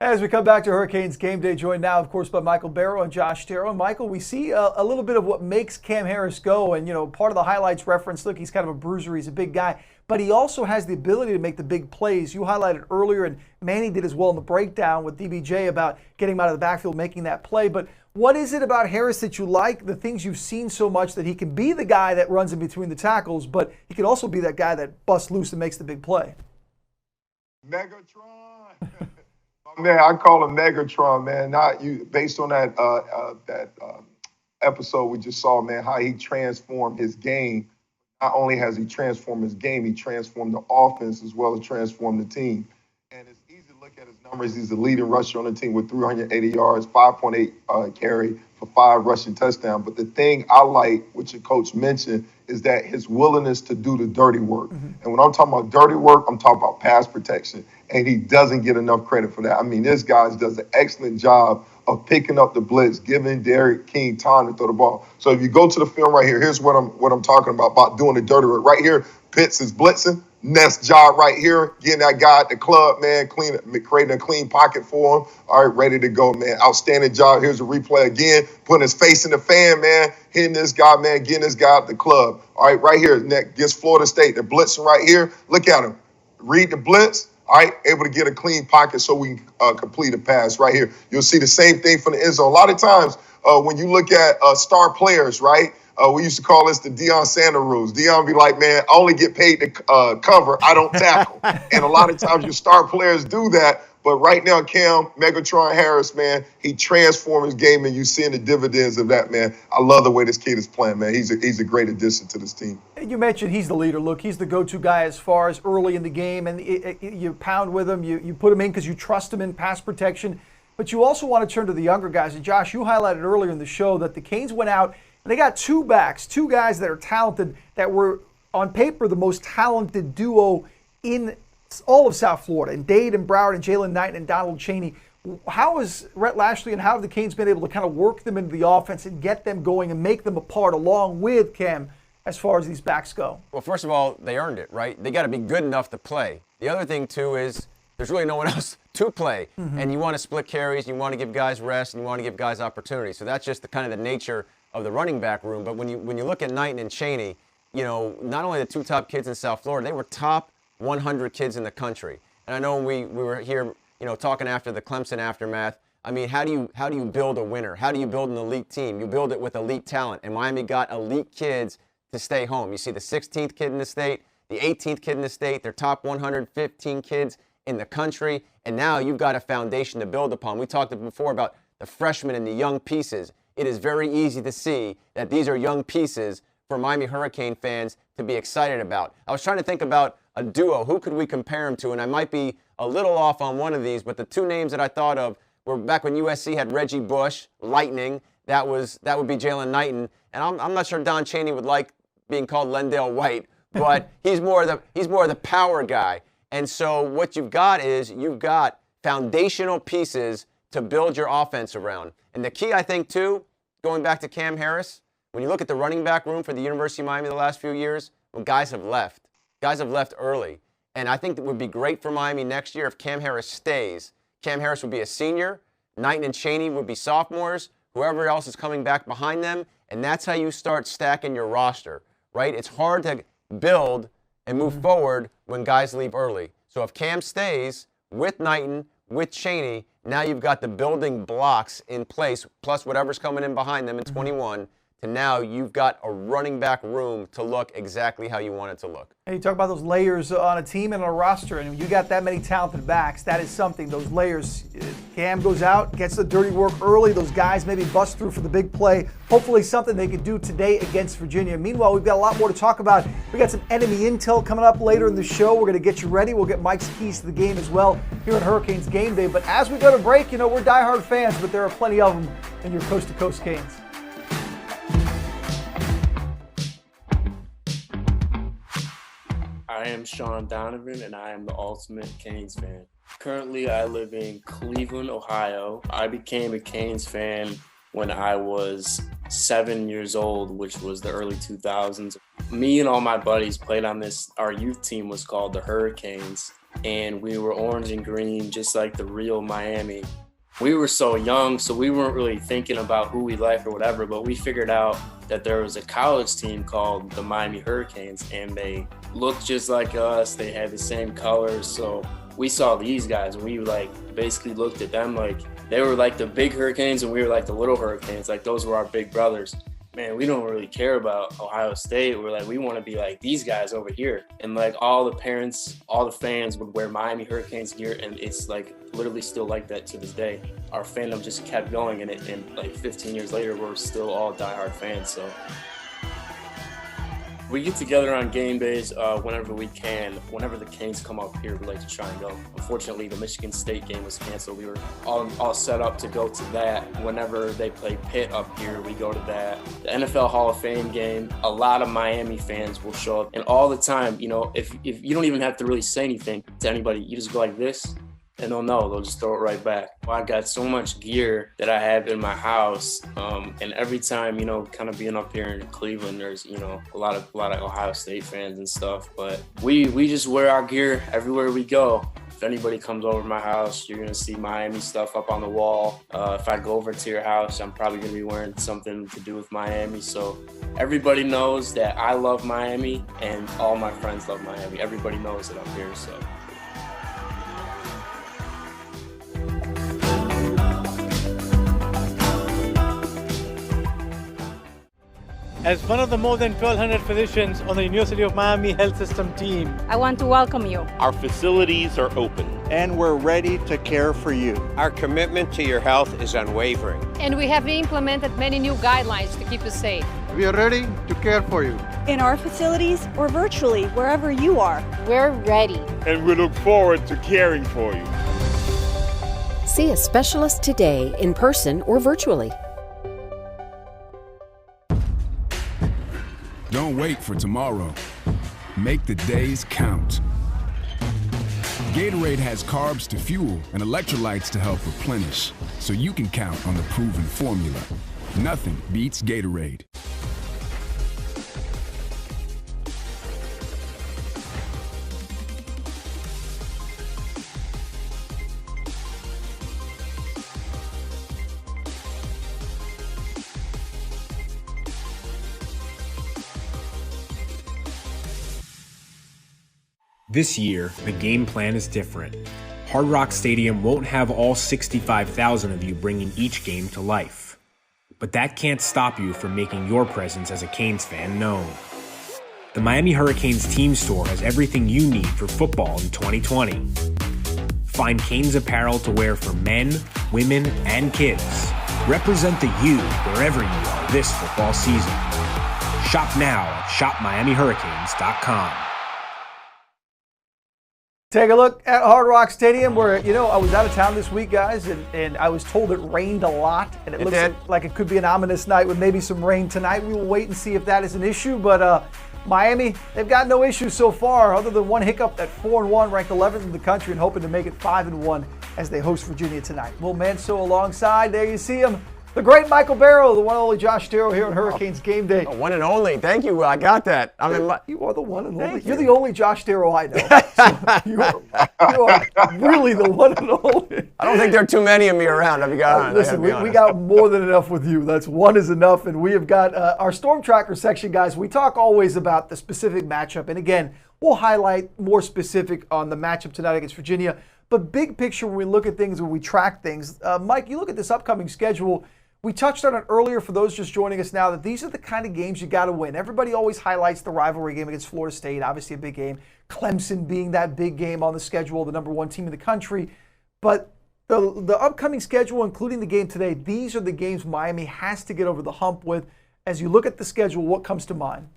As we come back to Hurricanes Game Day, joined now, of course, by Micheal Barrow and Josh Darrow. Michael, we see a little bit of what makes Cam Harris go. And, part of the highlights reference, look, he's kind of a bruiser. He's a big guy. But he also has the ability to make the big plays. You highlighted earlier, and Manny did as well in the breakdown with DBJ about getting him out of the backfield, making that play. But what is it about Harris that you like, the things you've seen so much, that he can be the guy that runs in between the tackles, but he can also be that guy that busts loose and makes the big play? Megatron. Man, I call him Megatron, man. Not you, based on that episode we just saw, man, how he transformed his game. Not only has he transformed his game, he transformed the offense as well as transformed the team. And it's easy to look at his numbers. He's the leading rusher on the team with 380 yards, 5.8 carry for 5 rushing touchdowns. But the thing I like, which your coach mentioned, is that his willingness to do the dirty work. And when I'm talking about dirty work, I'm talking about pass protection. And he doesn't get enough credit for that. I mean, this guy does an excellent job of picking up the blitz, giving Derek King time to throw the ball. So if you go to the film right here, here's what I'm talking about doing the dirty work. Right here, Pitts is blitzing. Next job right here, getting that guy at the club, man, creating a clean pocket for him. All right, ready to go, man. Outstanding job. Here's a replay again, putting his face in the fan, man, hitting this guy, man, getting this guy at the club. All right, right here, against Florida State. They're blitzing right here. Look at him. Read the blitz. All right, able to get a clean pocket so we can complete a pass right here. You'll see the same thing from the end zone. A lot of times when you look at star players, right, we used to call this the Deion Sanders rules. Deion be like, man, I only get paid to cover. I don't tackle. And a lot of times your star players do that. But right now, Cam, Megatron Harris, man, he transformed his game, and you're seeing the dividends of that, man. I love the way this kid is playing, man. He's a great addition to this team. You mentioned he's the leader. Look, he's the go-to guy as far as early in the game, and you pound with him. You put him in because you trust him in pass protection. But you also want to turn to the younger guys. And, Josh, you highlighted earlier in the show that the Canes went out, and they got 2 backs, 2 guys that are talented, that were, on paper, the most talented duo in all of South Florida, and Dade and Broward and Jalen Knighton and Donald Chaney. How is Rhett Lashley and how have the Canes been able to kind of work them into the offense and get them going and make them a part along with Cam as far as these backs go? Well, first of all, they earned it, right? They got to be good enough to play. The other thing, too, is there's really no one else to play. And you want to split carries, you want to give guys rest, and you want to give guys opportunity. So that's just the kind of the nature of the running back room. But when you look at Knighton and Chaney, not only the 2 top kids in South Florida, they were top 100 kids in the country. And I know when we were here, talking after the Clemson aftermath, I mean, how do you build a winner? How do you build an elite team? You build it with elite talent. And Miami got elite kids to stay home. You see the 16th kid in the state, the 18th kid in the state, their top 115 kids in the country. And now you've got a foundation to build upon. We talked before about the freshmen and the young pieces. It is very easy to see that these are young pieces for Miami Hurricane fans to be excited about. I was trying to think about a duo. Who could we compare him to? And I might be a little off on one of these, but the 2 names that I thought of were back when USC had Reggie Bush, Lightning. That would be Jalen Knighton. And I'm not sure Don Chaney would like being called Lendale White, but he's more of the power guy. And so what you've got is you've got foundational pieces to build your offense around. And the key, I think, too, going back to Cam Harris, when you look at the running back room for the University of Miami the last few years, well, guys have left. Guys have left early. And I think it would be great for Miami next year if Cam Harris stays. Cam Harris would be a senior. Knighton and Chaney would be sophomores. Whoever else is coming back behind them. And that's how you start stacking your roster, right? It's hard to build and move forward when guys leave early. So if Cam stays with Knighton, with Chaney, now you've got the building blocks in place, plus whatever's coming in behind them in 21. And now you've got a running back room to look exactly how you want it to look. And you talk about those layers on a team and on a roster, and when you got that many talented backs, that is something. Those layers, Cam goes out, gets the dirty work early. Those guys maybe bust through for the big play. Hopefully something they can do today against Virginia. Meanwhile, we've got a lot more to talk about. We got some enemy intel coming up later in the show. We're going to get you ready. We'll get Mike's keys to the game as well here at Hurricanes Game Day. But as we go to break, we're diehard fans, but there are plenty of them in your Coast to Coast Canes. I am Sean Donovan, and I am the ultimate Canes fan. Currently, I live in Cleveland, Ohio. I became a Canes fan when I was 7 years old, which was the early 2000s. Me and all my buddies played on this. Our youth team was called the Hurricanes. and we were orange and green, just like the real Miami. We were so young, so we weren't really thinking about who we like or whatever, but we figured out that there was a college team called the Miami Hurricanes, and they looked just like us. They had the same colors, so we saw these guys, and we basically looked at them like they were like the big Hurricanes, and we were like the little Hurricanes. Like, those were our big brothers. Man, we don't really care about Ohio State. We're like, we want to be like these guys over here. And like, all the parents, all the fans would wear Miami Hurricanes gear, and it's like literally still like that to this day. Our fandom just kept going, and like 15 years later, we're still all diehard fans. So we get together on game days whenever we can. Whenever the Canes come up here, we like to try and go. Unfortunately, the Michigan State game was canceled. We were all set up to go to that. Whenever they play Pitt up here, we go to that. The NFL Hall of Fame game, a lot of Miami fans will show up. And all the time, you know, if you don't even have to really say anything to anybody, you just go like this, and they'll know. They'll just throw it right back. I got so much gear that I have in my house, and every time, you know, kind of being up here in Cleveland, there's, you know, a lot of Ohio State fans and stuff. But we just wear our gear everywhere we go. If anybody comes over to my house, you're gonna see Miami stuff up on the wall. If I go over to your house, I'm probably gonna be wearing something to do with Miami. So everybody knows that I love Miami, and all my friends love Miami. Everybody knows that I'm here. So. As one of the more than 1,200 physicians on the University of Miami Health System team, I want to welcome you. Our facilities are open. And we're ready to care for you. Our commitment to your health is unwavering. And we have implemented many new guidelines to keep you safe. We are ready to care for you. In our facilities or virtually wherever you are. We're ready. And we look forward to caring for you. See a specialist today, in person or virtually. Don't wait for tomorrow. Make the days count. Gatorade has carbs to fuel and electrolytes to help replenish, so you can count on the proven formula. Nothing beats Gatorade. This year, the game plan is different. Hard Rock Stadium won't have all 65,000 of you bringing each game to life. But that can't stop you from making your presence as a Canes fan known. The Miami Hurricanes team store has everything you need for football in 2020. Find Canes apparel to wear for men, women, and kids. Represent the U wherever you are this football season. Shop now at shopmiamihurricanes.com. Take a look at Hard Rock Stadium where, you know, I was out of town this week, guys, and I was told it rained a lot, and it looks like it could be an ominous night with maybe some rain tonight. We will wait and see if that is an issue, but Miami, they've got no issues so far other than one hiccup at 4-1, ranked 11th in the country, and hoping to make it 5-1 as they host Virginia tonight. Will Manso alongside, there you see him. The great Micheal Barrow, the one and only Josh Darrow here on Hurricanes Game Day. The one and only. Thank you. I got that. I mean, you are the one and only. You're the only Josh Darrow I know. So you are really the one and only. I don't think there are too many of me around. I'll be honest. Listen, we got more than enough with you. That's one is enough. And we have got our Storm Tracker section, guys. We talk always about the specific matchup. And again, we'll highlight more specific on the matchup tonight against Virginia. But big picture, when we look at things, when we track things, Mike, you look at this upcoming schedule. We touched on it earlier for those just joining us now that these are the kind of games you got to win. Everybody always highlights the rivalry game against Florida State, obviously a big game. Clemson being that big game on the schedule, the number one team in the country. But the upcoming schedule, including the game today, these are the games Miami has to get over the hump with. As you look at the schedule, what comes to mind?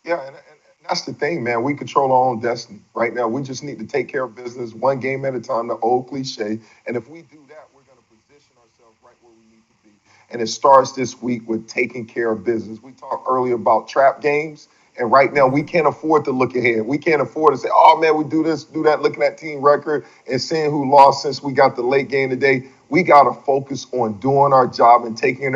Yeah, and that's the thing, man. We control our own destiny right now. We just need to take care of business one game at a time, the old cliche. And if we do that, we're going to position ourselves right where we need to be. And it starts this week with taking care of business. We talked earlier about trap games. And right now, we can't afford to look ahead. We can't afford to say, oh, man, we do this, do that, looking at team record and seeing who lost since we got the late game today. We got to focus on doing our job and taking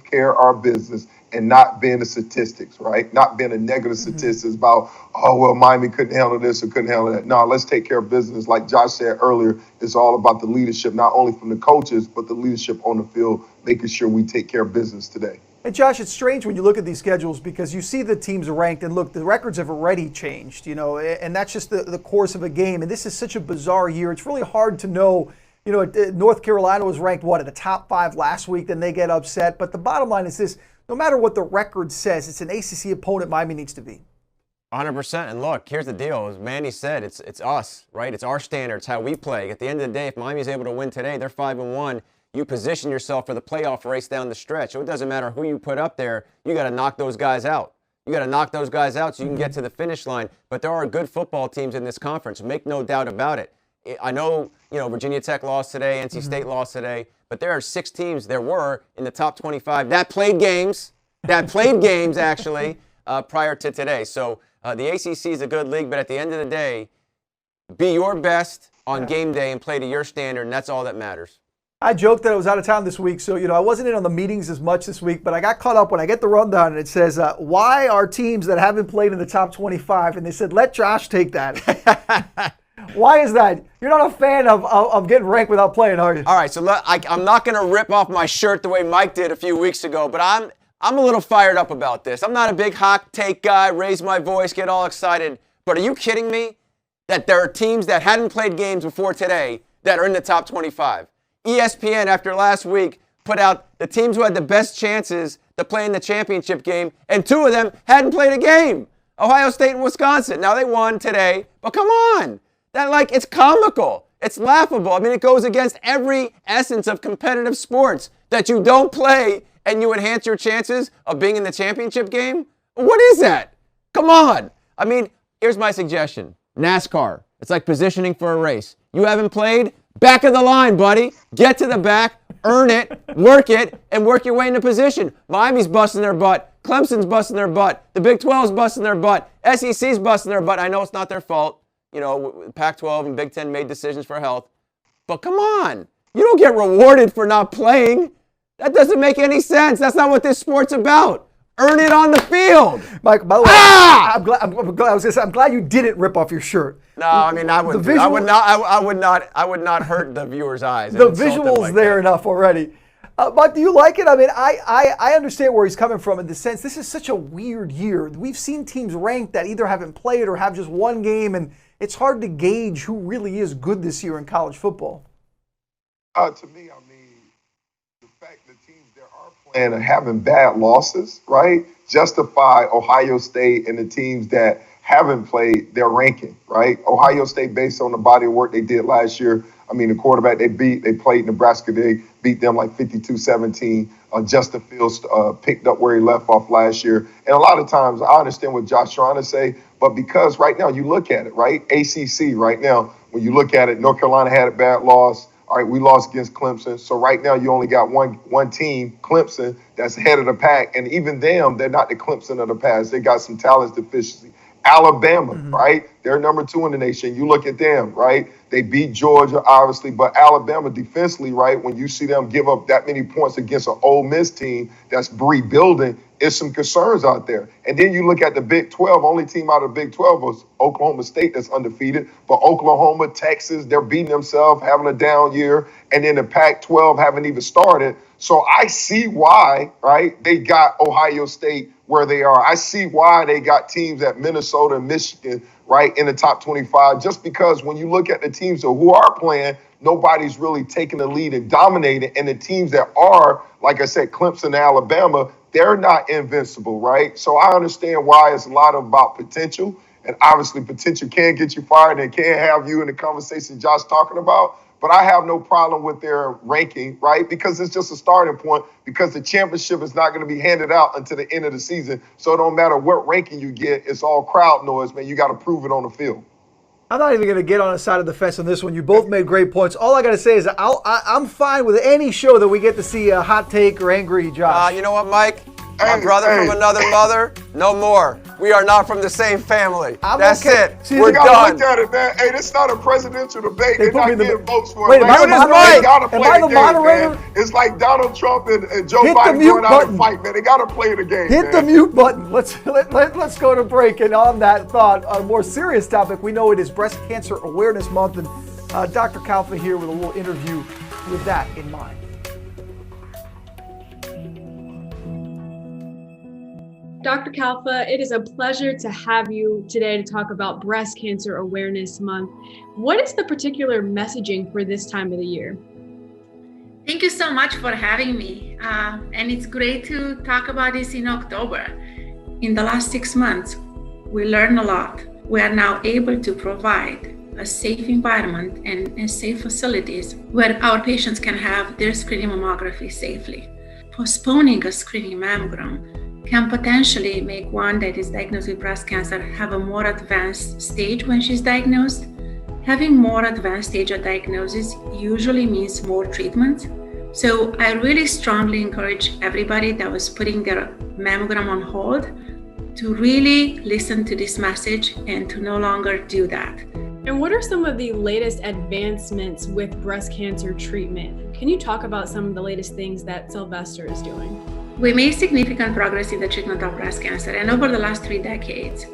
care of our business and not being the statistics, right? Not being a negative statistics about, oh, well, Miami couldn't handle this or couldn't handle that. No, let's take care of business. Like Josh said earlier, it's all about the leadership, not only from the coaches, but the leadership on the field, making sure we take care of business today. And Josh, it's strange when you look at these schedules because you see the teams ranked and look, the records have already changed, and that's just the course of a game. And this is such a bizarre year. It's really hard to know. North Carolina was ranked, at the top 5 last week, then they get upset. But the bottom line is this, no matter what the record says, it's an ACC opponent Miami needs to beat. 100%. And look, here's the deal. As Manny said, it's us, right? It's our standards, how we play. At the end of the day, if Miami's able to win today, they're 5-1. You position yourself for the playoff race down the stretch. So it doesn't matter who you put up there. You got to knock those guys out. You got to knock those guys out so you can get to the finish line. But there are good football teams in this conference. Make no doubt about it. I know, Virginia Tech lost today, NC State lost today, but there are 6 teams there were in the top 25 that played games actually prior to today. So the ACC is a good league, but at the end of the day, be your best on game day and play to your standard, and that's all that matters. I joked that I was out of town this week, so I wasn't in on the meetings as much this week, but I got caught up when I get the rundown and it says, why are teams that haven't played in the top 25? And they said, let Josh take that. Why is that? You're not a fan of getting ranked without playing, are you? All right, so I'm not going to rip off my shirt the way Mike did a few weeks ago, but I'm a little fired up about this. I'm not a big hot take guy, raise my voice, get all excited. But are you kidding me that there are teams that hadn't played games before today that are in the top 25? ESPN, after last week, put out the teams who had the best chances to play in the championship game, and 2 of them hadn't played a game. Ohio State and Wisconsin. Now they won today, but come on. It's comical. It's laughable. I mean, it goes against every essence of competitive sports that you don't play and you enhance your chances of being in the championship game. What is that? Come on. I mean, here's my suggestion. NASCAR. It's like positioning for a race. You haven't played? Back of the line, buddy. Get to the back, earn it, and work your way into position. Miami's busting their butt. Clemson's busting their butt. The Big 12's busting their butt. SEC's busting their butt. I know it's not their fault. Pac-12 and Big Ten made decisions for health. But come on. You don't get rewarded for not playing. That doesn't make any sense. That's not what this sport's about. Earn it on the field. Mike, by the way, I'm glad you didn't rip off your shirt. No, I mean, I would not hurt the viewer's eyes. The visual's there enough already. Mike, do you like it? I mean, I understand where he's coming from in the sense this is such a weird year. We've seen teams ranked that either haven't played or have just one game, and it's hard to gauge who really is good this year in college football. To me, I mean, the fact that teams that are playing and having bad losses, right, justify Ohio State and the teams that haven't played their ranking, right? Ohio State, based on the body of work they did last year, I mean, the quarterback they played Nebraska, they beat them like 52-17. Justin Fields picked up where he left off last year. And a lot of times, I understand what Josh's trying to say, but because right now you look at it, right? ACC right now, when you look at it, North Carolina had a bad loss. All right, we lost against Clemson. So right now you only got one team, Clemson, that's ahead of the pack. And even them, they're not the Clemson of the past. They got some talent deficiency. Alabama, right? They're number 2 in the nation. You look at them, right? They beat Georgia, obviously, but Alabama defensively, right? When you see them give up that many points against an Ole Miss team that's rebuilding, it's some concerns out there. And then you look at the Big 12, only team out of the Big 12 was Oklahoma State that's undefeated. But Oklahoma, Texas, they're beating themselves, having a down year. And then the Pac-12 haven't even started. So I see why, right, they got Ohio State where they are. I see why they got teams at Minnesota and Michigan, right, in the top 25, just because when you look at the teams who are playing, nobody's really taking the lead and dominating. And the teams that are, like I said, Clemson and Alabama, they're not invincible, right? So I understand why it's a lot about potential. And obviously potential can get you fired and can have you in the conversation Josh talking about. But I have no problem with their ranking, right? Because it's just a starting point, because the championship is not going to be handed out until the end of the season. So it don't matter what ranking you get. It's all crowd noise, man. You got to prove it on the field. I'm not even going to get on the side of the fence on this one. You both made great points. All I got to say is I'm fine with any show that we get to see a hot take or angry Josh. You know what, Mike? My brother from another mother, no more. we are not from the same family. That's okay. it. See, We're You gotta done. look at it, man. Hey, this is not a presidential debate. They They're put me not in the- getting votes for Wait, it. am I the They moderator? gotta Am play I the the game, moderator? man. It's like Donald Trump and Joe Hit the Biden mute going out button. and fight, man. They gotta play the game, Hit man. the mute button. Let's go to break. And on that thought, a more serious topic, we know it is Breast Cancer Awareness Month, and Dr. Kalfa here with a little interview with that in mind. Dr. Kalfa, it is a pleasure to have you today to talk about Breast Cancer Awareness Month. What is the particular messaging for this time of the year? Thank you so much for having me. And it's great to talk about this in October. In the last 6 months, we learned a lot. We are now able to provide a safe environment and safe facilities where our patients can have their screening mammography safely. Postponing a screening mammogram can potentially make one that is diagnosed with breast cancer have a more advanced stage when she's diagnosed. Having more advanced stage of diagnosis usually means more treatment. So I really strongly encourage everybody that was putting their mammogram on hold to really listen to this message and to no longer do that. And what are some of the latest advancements with breast cancer treatment? Can you talk about some of the latest things that Sylvester is doing? We made significant progress in the treatment of breast cancer, and over the last 3 decades,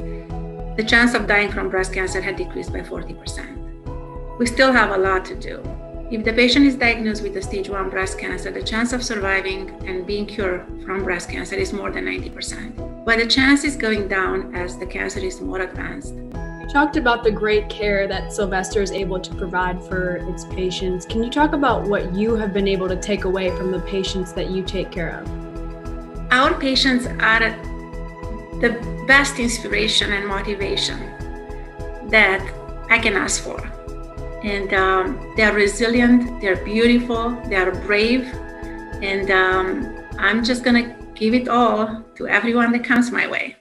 the chance of dying from breast cancer had decreased by 40%. We still have a lot to do. If the patient is diagnosed with a stage 1 breast cancer, the chance of surviving and being cured from breast cancer is more than 90%. But the chance is going down as the cancer is more advanced. You talked about the great care that Sylvester is able to provide for its patients. Can you talk about what you have been able to take away from the patients that you take care of? Our patients are the best inspiration and motivation that I can ask for. And they're resilient, they're beautiful, they're brave, and I'm just gonna give it all to everyone that comes my way.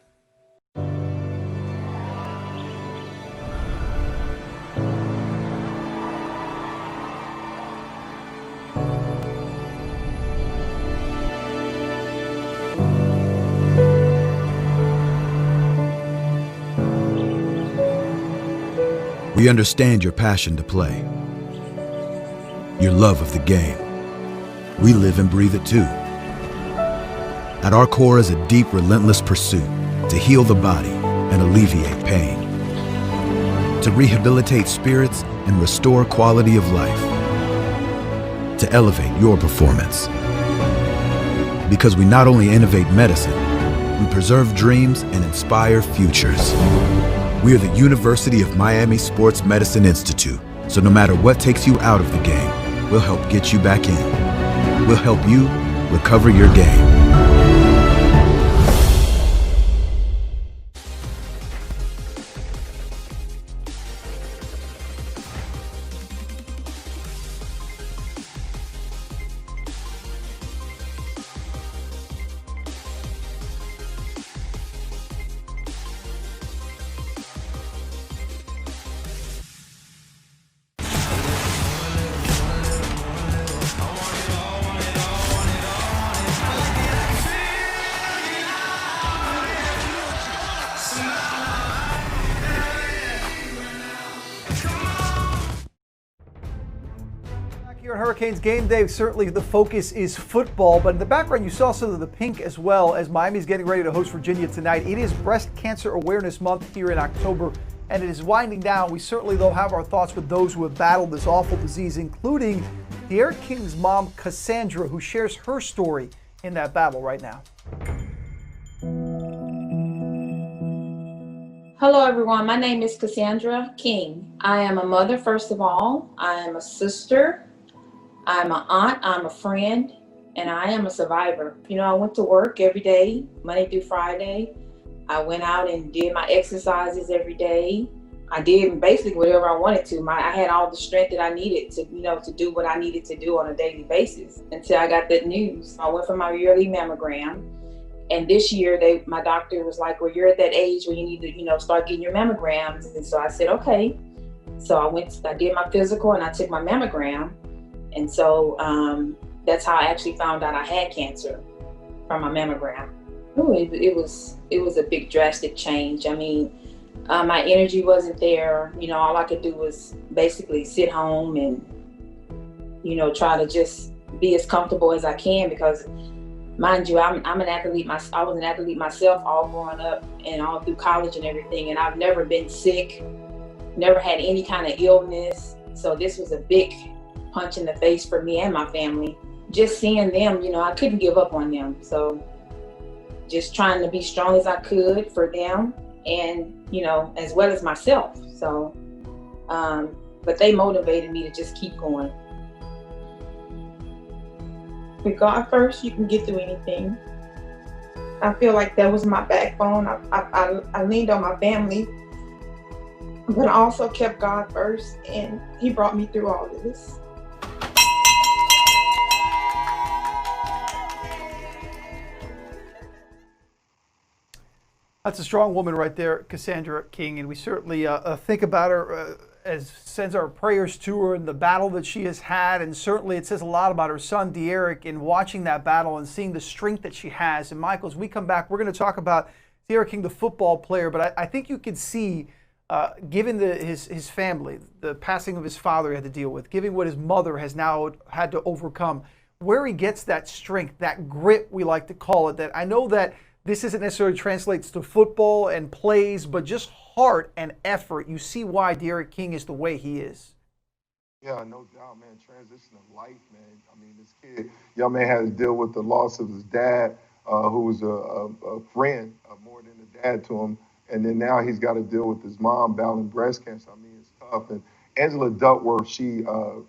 We understand your passion to play, your love of the game. We live and breathe it too. At our core is a deep, relentless pursuit to heal the body and alleviate pain, to rehabilitate spirits and restore quality of life, to elevate your performance. Because we not only innovate medicine, we preserve dreams and inspire futures. We are the University of Miami Sports Medicine Institute, so no matter what takes you out of the game, we'll help get you back in. We'll help you recover your game. Here on Hurricanes Game Day, certainly the focus is football, but in the background you saw some of the pink as well as Miami's getting ready to host Virginia tonight. It is Breast Cancer Awareness Month here in October, and it is winding down. We certainly, though, have our thoughts with those who have battled this awful disease, including the Eric King's mom, Cassandra, who shares her story in that battle right now. Hello everyone, my name is Cassandra King. I am a mother first of all, I am a sister, I'm an aunt, I'm a friend, and I am a survivor. You know, I went to work every day, Monday through Friday. I went out and did my exercises every day. I did basically whatever I wanted to. I had all the strength that I needed to, to do what I needed to do on a daily basis until I got that news. I went for my yearly mammogram. And this year, my doctor was like, well, you're at that age where you need to, start getting your mammograms. And so I said, okay. So I did my physical and I took my mammogram. And so that's how I actually found out I had cancer from my mammogram. Ooh, it was a big drastic change. I mean, my energy wasn't there. You know, all I could do was basically sit home and, you know, try to just be as comfortable as I can because, mind you, I'm an athlete. I was an athlete myself all growing up and all through college and everything. And I've never been sick, never had any kind of illness. So this was a big punch in the face for me and my family. Just seeing them, you know, I couldn't give up on them. So just trying to be strong as I could for them and, you know, as well as myself. So, but they motivated me to just keep going. With God first, you can get through anything. I feel like that was my backbone. I leaned on my family, but I also kept God first, and He brought me through all of this. That's a strong woman right there, Cassandra King, and we certainly think about her as sends our prayers to her and the battle that she has had, and certainly it says a lot about her son, De'Eric, in watching that battle and seeing the strength that she has. And Michael, as we come back, we're going to talk about De'Eric King, the football player, but I think you can see, given his family, the passing of his father he had to deal with, given what his mother has now had to overcome, where he gets that strength, that grit, we like to call it, that I know that this isn't necessarily translates to football and plays, but just heart and effort. You see why De'Eric King is the way he is. Yeah, no doubt, man. Transition of life, man. I mean, this young man had to deal with the loss of his dad, who was a friend, more than a dad to him. And then now he's got to deal with his mom battling breast cancer. I mean, it's tough. And Angela Duckworth, she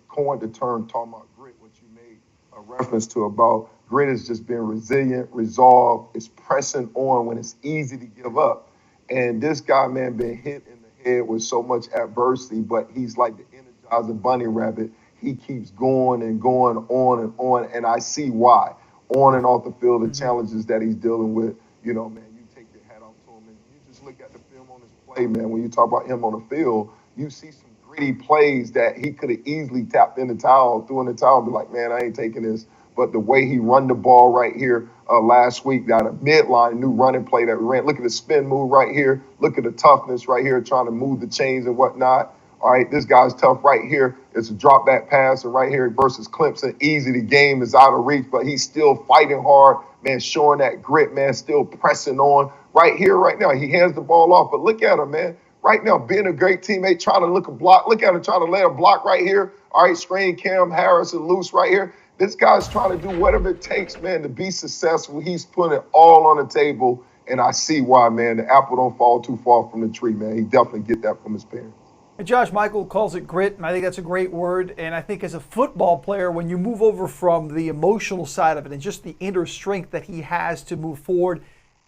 coined the term talking about grit, what you made a reference to about grit is just being resilient, resolved, it's pressing on when it's easy to give up. And this guy, man, been hit in the head with so much adversity, but he's like the Energizer Bunny Rabbit. He keeps going and going on and on, and I see why. On and off the field, the challenges that he's dealing with, you know, man, you take your hat off to him, and you just look at the film on his play, man. When you talk about him on the field, you see some gritty plays that he could have easily tapped in the towel, threw in the towel, and be like, man, I ain't taking this. But the way he run the ball right here last week, that a midline new running play that we ran. Look at the spin move right here. Look at the toughness right here, trying to move the chains and whatnot. All right, this guy's tough right here. It's a drop back pass and right here versus Clemson. Easy, the game is out of reach, but he's still fighting hard, man, showing that grit, man, still pressing on. Right here, right now, he hands the ball off, but look at him, man. Right now, being a great teammate, trying to look a block. Look at him trying to lay a block right here. All right, screen Cam Harris and loose right here. This guy's trying to do whatever it takes, man, to be successful. He's putting it all on the table, and I see why, man. The apple don't fall too far from the tree, man. He definitely get that from his parents. And Josh, Michael calls it grit, and I think that's a great word. And I think as a football player, when you move over from the emotional side of it and just the inner strength that he has to move forward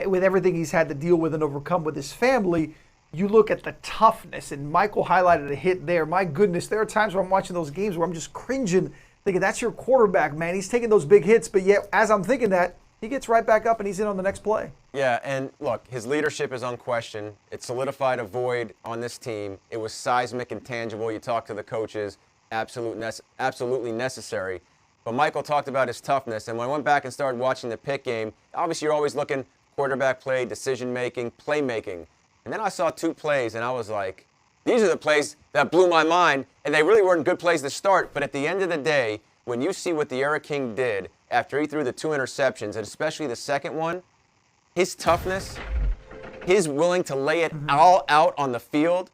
with everything he's had to deal with and overcome with his family, you look at the toughness, and Michael highlighted a hit there. My goodness, there are times where I'm watching those games where I'm just cringing, thinking that's your quarterback, man. He's taking those big hits, but yet as I'm thinking that, he gets right back up and he's in on the next play. Yeah, and look, his leadership is unquestioned. It solidified a void on this team. It was seismic and tangible. You talk to the coaches, absolutely necessary. But Michael talked about his toughness, and when I went back and started watching the Pitt game, obviously you're always looking quarterback play, decision-making, playmaking. And then I saw two plays, and I was like, these are the plays that blew my mind, and they really weren't good plays to start. But at the end of the day, when you see what De'Eric King did after he threw the 2 interceptions, and especially the second one, his toughness, his willing to lay it all out on the field,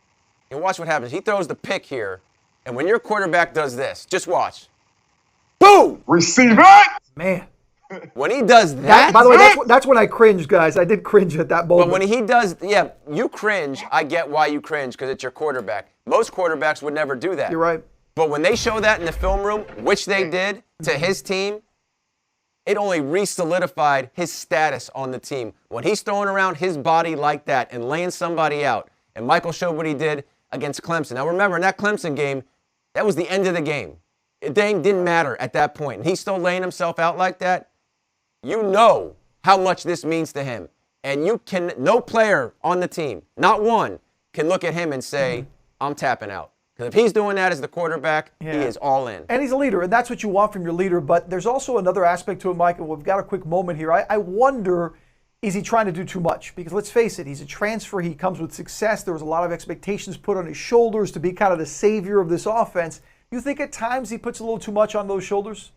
and watch what happens. He throws the pick here, and when your quarterback does this, just watch. Boom! Receive it! Man. When he does that, by the way, that's when I cringed, guys. I did cringe at that moment. But when he does, yeah, you cringe. I get why you cringe, because it's your quarterback. Most quarterbacks would never do that. You're right. But when they show that in the film room, which they did to his team, it only re-solidified his status on the team. When he's throwing around his body like that and laying somebody out, and Michael showed what he did against Clemson. Now remember, in that Clemson game, that was the end of the game. It didn't matter at that point. And he's still laying himself out like that. You know how much this means to him. And no player on the team, not one, can look at him and say, I'm tapping out. Because if he's doing that as the quarterback, he is all in. And he's a leader, and that's what you want from your leader. But there's also another aspect to it, Mike, and we've got a quick moment here. I wonder is he trying to do too much? Because let's face it, he's a transfer. He comes with success. There was a lot of expectations put on his shoulders to be kind of the savior of this offense. You think at times he puts a little too much on those shoulders?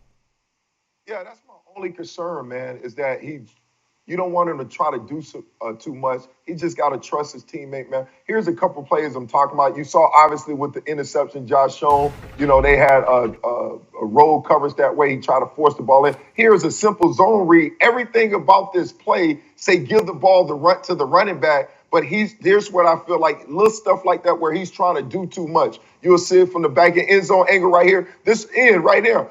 Yeah, that's my only concern, man, is that you don't want him to try to do too much. He just got to trust his teammate, man. Here's a couple players I'm talking about. You saw, obviously, with the interception, Josh Schoen, they had a roll coverage that way. He tried to force the ball in. Here's a simple zone read. Everything about this play, say, give the ball to the running back, but there's what I feel like, little stuff like that where he's trying to do too much. You'll see it from the back end zone angle right here. This end right there.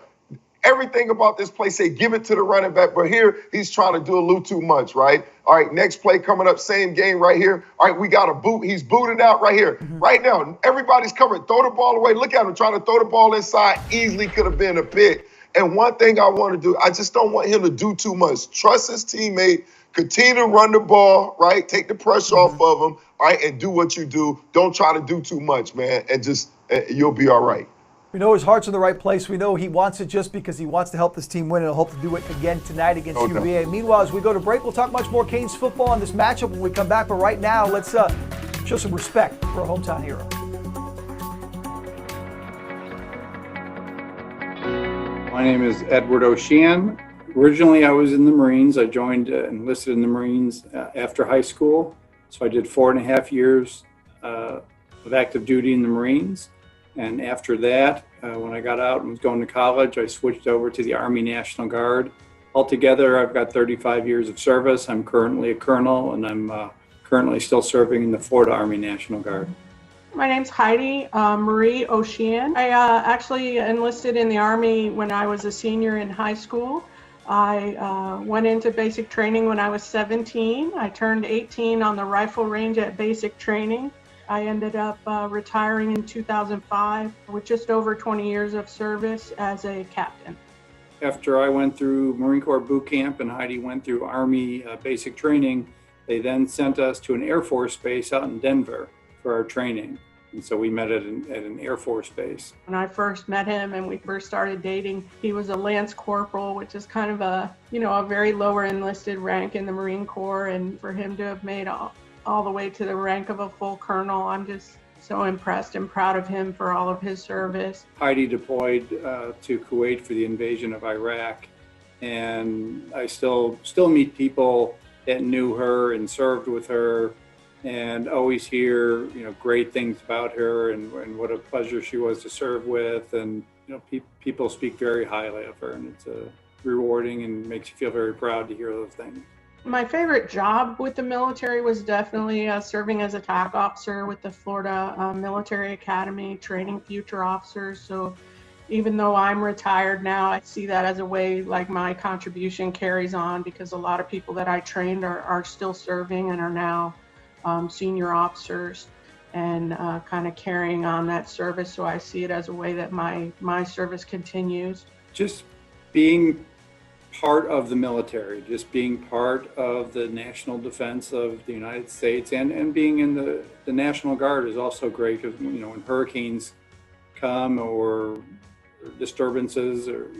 Everything about this play say give it to the running back, but here he's trying to do a little too much, right? All right, next play coming up, same game right here. All right, we got a boot. He's booted out right here. Right now, everybody's covered. Throw the ball away. Look at him trying to throw the ball inside. Easily could have been a pick. And one thing I want to do, I just don't want him to do too much. Trust his teammate. Continue to run the ball, right? Take the pressure off of him, all right, and do what you do. Don't try to do too much, man, and just you'll be all right. We know his heart's in the right place. We know he wants it just because he wants to help this team win, and he'll hope to do it again tonight against UVA. Meanwhile, as we go to break, we'll talk much more Canes football on this matchup when we come back. But right now, let's show some respect for a hometown hero. My name is Edward O'Sheehan. Originally, I was in the Marines. I enlisted in the Marines after high school. So I did 4.5 years of active duty in the Marines. And after that, when I got out and was going to college, I switched over to the Army National Guard. Altogether, I've got 35 years of service. I'm currently a colonel, and I'm currently still serving in the Florida Army National Guard. My name's Heidi Marie O'Sheehan. I actually enlisted in the Army when I was a senior in high school. I went into basic training when I was 17. I turned 18 on the rifle range at basic training. I ended up retiring in 2005 with just over 20 years of service as a captain. After I went through Marine Corps boot camp and Heidi went through Army basic training, they then sent us to an Air Force base out in Denver for our training. And so we met at an Air Force base. When I first met him and we first started dating, he was a Lance Corporal, which is kind of a very lower enlisted rank in the Marine Corps. And for him to have made all the way to the rank of a full colonel, I'm just so impressed and proud of him for all of his service. Heidi deployed to Kuwait for the invasion of Iraq. And I still meet people that knew her and served with her, and always hear great things about her and what a pleasure she was to serve with. And people speak very highly of her, and it's rewarding and makes you feel very proud to hear those things. My favorite job with the military was definitely serving as a TAC officer with the Florida Military Academy, training future officers. So even though I'm retired now, I see that as a way like my contribution carries on, because a lot of people that I trained are still serving and are now senior officers and kind of carrying on that service. So I see it as a way that my service continues. Just being part of the military, just being part of the national defense of the United States, and being in the National Guard is also great, because when hurricanes come or disturbances, or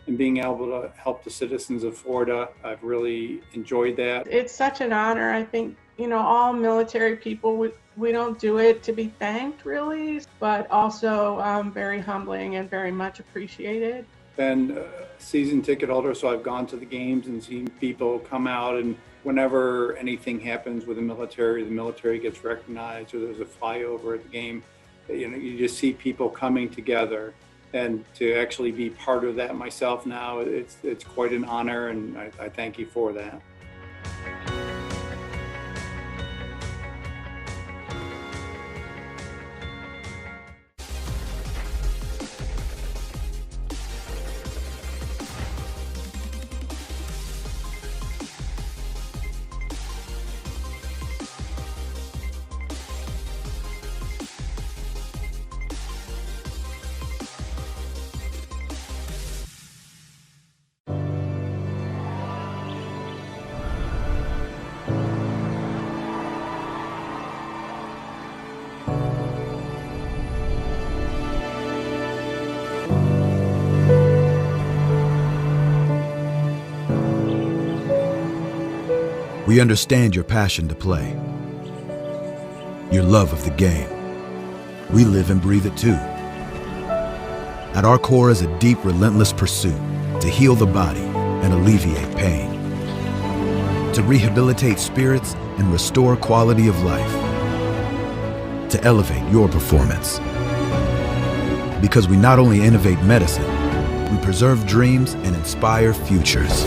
and being able to help the citizens of Florida, I've really enjoyed that. It's such an honor. I think all military people, we don't do it to be thanked really, but also very humbling and very much appreciated. Been a season ticket holder, so I've gone to the games and seen people come out, and whenever anything happens with the military gets recognized, or there's a flyover at the game, you just see people coming together. And to actually be part of that myself now, it's quite an honor, and I thank you for that. We understand your passion to play, your love of the game. We live and breathe it too. At our core is a deep, relentless pursuit to heal the body and alleviate pain, to rehabilitate spirits and restore quality of life, to elevate your performance. Because we not only innovate medicine, we preserve dreams and inspire futures.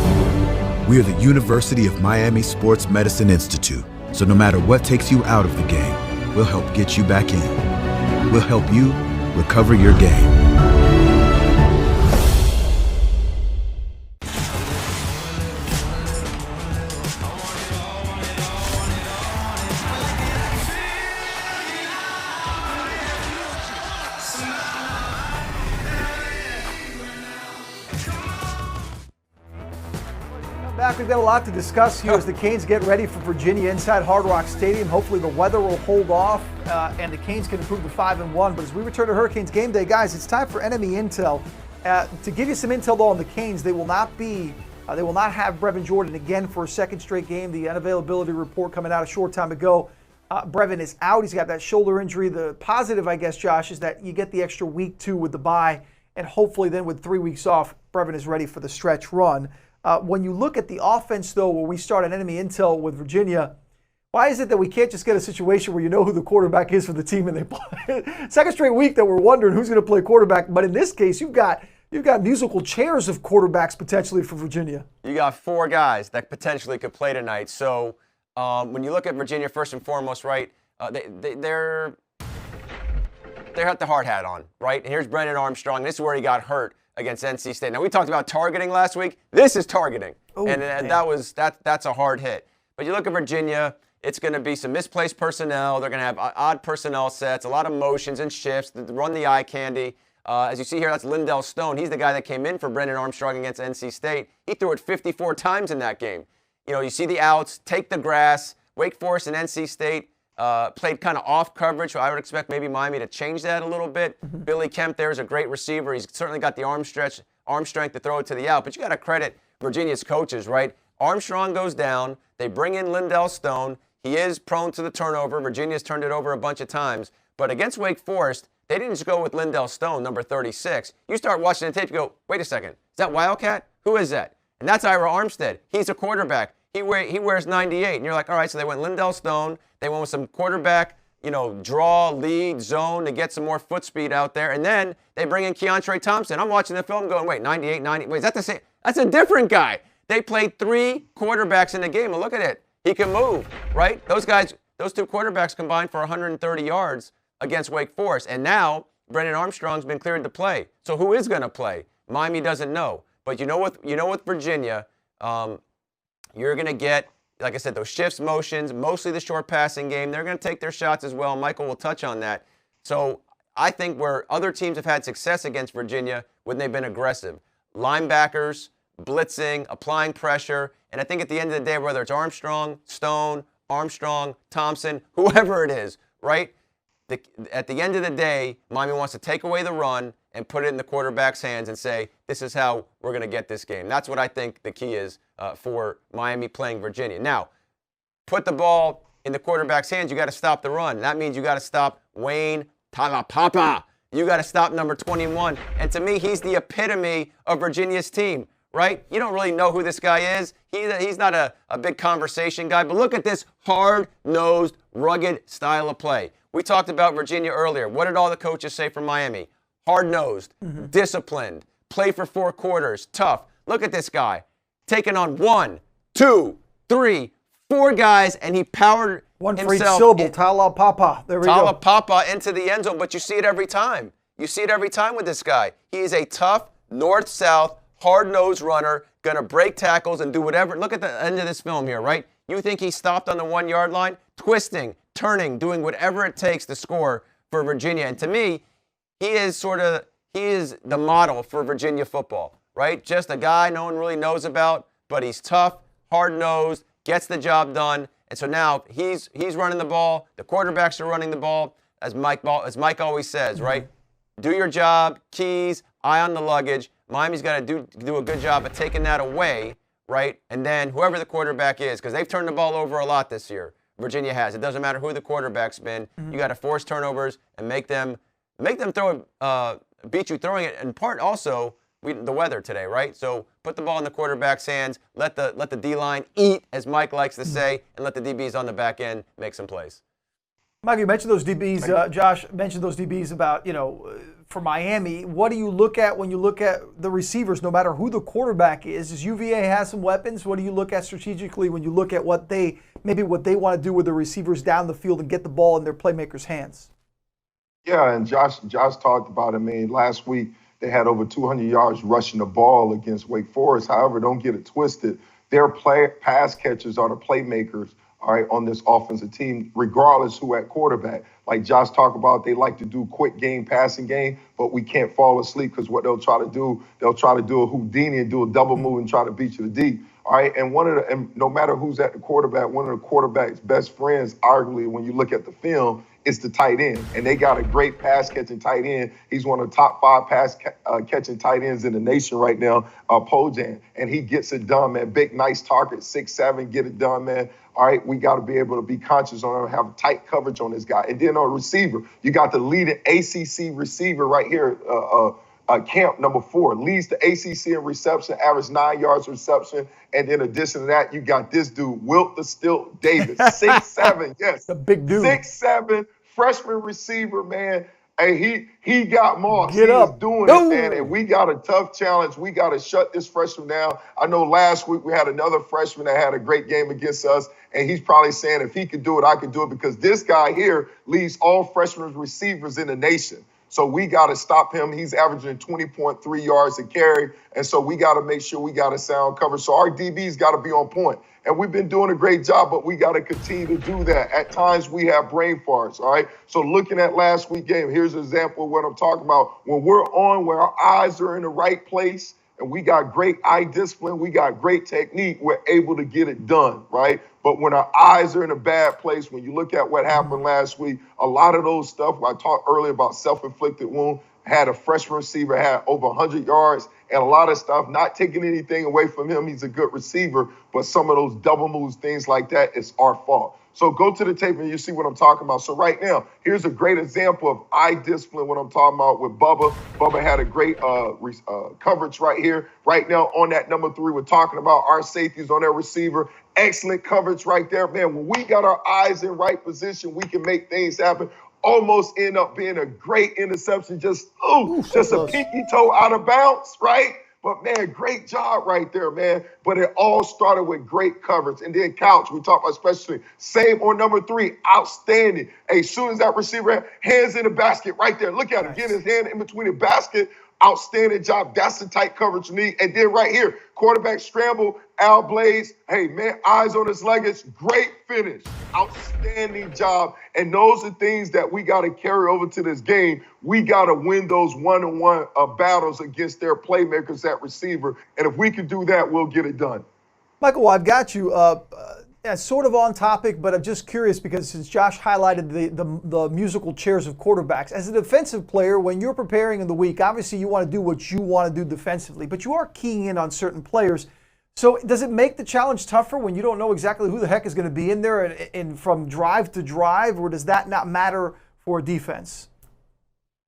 We are the University of Miami Sports Medicine Institute, so no matter what takes you out of the game, we'll help get you back in. We'll help you recover your game. Back, we've got a lot to discuss here as the Canes get ready for Virginia inside Hard Rock Stadium. Hopefully the weather will hold off and the Canes can improve to 5-1. But as we return to Hurricanes game day, guys, it's time for enemy intel. To give you some intel though on the Canes, they will not have Brevin Jordan again for a second straight game. The unavailability report coming out a short time ago. Brevin is out. He's got that shoulder injury. The positive, I guess, Josh, is that you get the extra week 2 with the bye, and hopefully then with 3 weeks off, Brevin is ready for the stretch run. When you look at the offense, though, where we start an enemy intel with Virginia, why is it that we can't just get a situation where you know who the quarterback is for the team and they play? Second straight week that we're wondering who's going to play quarterback. But in this case, you've got musical chairs of quarterbacks potentially for Virginia. You got 4 guys that potentially could play tonight. So when you look at Virginia, first and foremost, right, they're got the hard hat on, right? And here's Brennan Armstrong. This is where he got hurt against NC State. Now, we talked about targeting last week. This is targeting. Ooh, and that's a hard hit. But you look at Virginia, it's going to be some misplaced personnel. They're going to have odd personnel sets, a lot of motions and shifts to run the eye candy. As you see here, that's Lindell Stone. He's the guy that came in for Brennan Armstrong against NC State. He threw it 54 times in that game. You know, you see the outs, take the grass. Wake Forest and NC State played kind of off coverage, so I would expect maybe Miami to change that a little bit. Billy Kemp there is a great receiver. He's certainly got the arm strength to throw it to the out. But you got to credit Virginia's coaches, right? Armstrong goes down. They bring in Lindell Stone. He is prone to the turnover. Virginia's turned it over a bunch of times. But against Wake Forest, they didn't just go with Lindell Stone, number 36. You start watching the tape, you go, wait a second. Is that Wildcat? Who is that? And that's Ira Armstead. He's a quarterback. He wears 98. And you're like, all right, so they went Lindell Stone. They went with some quarterback, draw, lead, zone to get some more foot speed out there. And then they bring in Keontre Thompson. I'm watching the film going, wait, 98, 90. Wait, is that the same? That's a different guy. They played 3 quarterbacks in the game. And look at it. He can move, right? Those 2 quarterbacks combined for 130 yards against Wake Forest. And now Brennan Armstrong's been cleared to play. So who is going to play? Miami doesn't know. But you know what Virginia, you're going to get, like I said, those shifts, motions, mostly the short passing game. They're going to take their shots as well. Michael will touch on that. So I think where other teams have had success against Virginia when they've been aggressive, linebackers, blitzing, applying pressure, and I think at the end of the day, whether it's Armstrong, Stone, Armstrong, Thompson, whoever it is, right? At the end of the day, Miami wants to take away the run and put it in the quarterback's hands and say, this is how we're going to get this game. That's what I think the key is for Miami playing Virginia. Now, put the ball in the quarterback's hands. You got to stop the run. That means you got to stop Wayne Talapapa. You got to stop number 21. And to me, he's the epitome of Virginia's team, right? You don't really know who this guy is. He's not a big conversation guy. But look at this hard-nosed, rugged style of play. We talked about Virginia earlier. What did all the coaches say from Miami? Hard-nosed, disciplined, play for 4 quarters, tough. Look at this guy. Taking on 1, 2, 3, 4 guys, and he powered one for himself. Each syllable, Talapapa. There we go. Talapapa into the end zone, but you see it every time. You see it every time with this guy. He is a tough, north-south, hard-nosed runner, going to break tackles and do whatever. Look at the end of this film here, right? You think he stopped on the 1-yard line? Twisting, turning, doing whatever it takes to score for Virginia. And to me, he is the model for Virginia football, right? Just a guy no one really knows about, but he's tough, hard-nosed, gets the job done. And so now he's running the ball. The quarterbacks are running the ball, as Mike always says, right? Do your job, keys, eye on the luggage. Miami's got to do a good job of taking that away, right? And then whoever the quarterback is, because they've turned the ball over a lot this year. Virginia has. It doesn't matter who the quarterback's been. You got to force turnovers and make them throw beat you throwing it. In part also the weather today, right? So put the ball in the quarterback's hands. Let the D-line eat, as Mike likes to say, and let the DBs on the back end make some plays. Mike, you mentioned those DBs. Josh mentioned those DBs about, for Miami. What do you look at when you look at the receivers, no matter who the quarterback is? Does UVA have some weapons? What do you look at strategically when you look at what they want to do with the receivers down the field and get the ball in their playmakers' hands? Yeah, and Josh talked about it. I mean, last week they had over 200 yards rushing the ball against Wake Forest. However, don't get it twisted. Their pass catchers are the playmakers, all right, on this offensive team, regardless who at quarterback. Like Josh talked about, they like to do quick game, passing game, but we can't fall asleep because what they'll try to do a Houdini and do a double move and try to beat you to deep. All right, and no matter who's at the quarterback, one of the quarterback's best friends, arguably, when you look at the film, is the tight end. And they got a great pass-catching tight end. He's one of the top 5 pass-catching tight ends in the nation right now, Pojan. And he gets it done, man. Big, nice target, 6'7", get it done, man. All right, we got to be able to be conscious on him, have tight coverage on this guy. And then on receiver, you got the leading ACC receiver right here, Camp number 4, leads the ACC in reception, average 9 yards reception. And in addition to that, you got this dude, Wilt the Stilt Davis, 6'7", yes. A big dude. 6'7", freshman receiver, man. Hey, he got moss. Get up. Is doing it, man. And we got a tough challenge. We got to shut this freshman down. I know last week we had another freshman that had a great game against us, and he's probably saying if he could do it, I could do it, because this guy here leads all freshman receivers in the nation. So we got to stop him. He's averaging 20.3 yards a carry. And so we got to make sure we got a sound cover. So our DBs got to be on point. And we've been doing a great job, but we got to continue to do that. At times we have brain farts, all right? So looking at last week's game, here's an example of what I'm talking about. When we're on, where our eyes are in the right place, and we got great eye discipline, we got great technique, we're able to get it done, right? But when our eyes are in a bad place, when you look at what happened last week, a lot of those stuff, I talked earlier about self-inflicted wound, had a freshman receiver, had over 100 yards, and a lot of stuff, not taking anything away from him. He's a good receiver, but some of those double moves, things like that, it's our fault. So go to the tape and you see what I'm talking about. So right now, here's a great example of eye discipline, what I'm talking about with Bubba. Bubba had a great coverage right here. Right now on that number 3, we're talking about our safeties on that receiver. Excellent coverage right there, man. When we got our eyes in right position, we can make things happen. Almost end up being a great interception. Just a pinky toe out of bounds, right? But, man, great job right there, man. But it all started with great coverage. And then Couch, we talk about especially same on number 3, outstanding. Hey, as soon as that receiver, hands in the basket right there. Look at him, get his hand in between the basket. Outstanding job. That's the tight coverage you need. And then right here, quarterback scramble, Al Blaze. Hey, man, eyes on his luggage. Great finish. Outstanding job. And those are things that we got to carry over to this game. We got to win those one-on-one battles against their playmakers at receiver. And if we can do that, we'll get it done. Michael, I've got you. Sort of on topic, but I'm just curious because since Josh highlighted the musical chairs of quarterbacks, as a defensive player, when you're preparing in the week, obviously you want to do what you want to do defensively, but you are keying in on certain players. So does it make the challenge tougher when you don't know exactly who the heck is going to be in there and from drive to drive, or does that not matter for defense?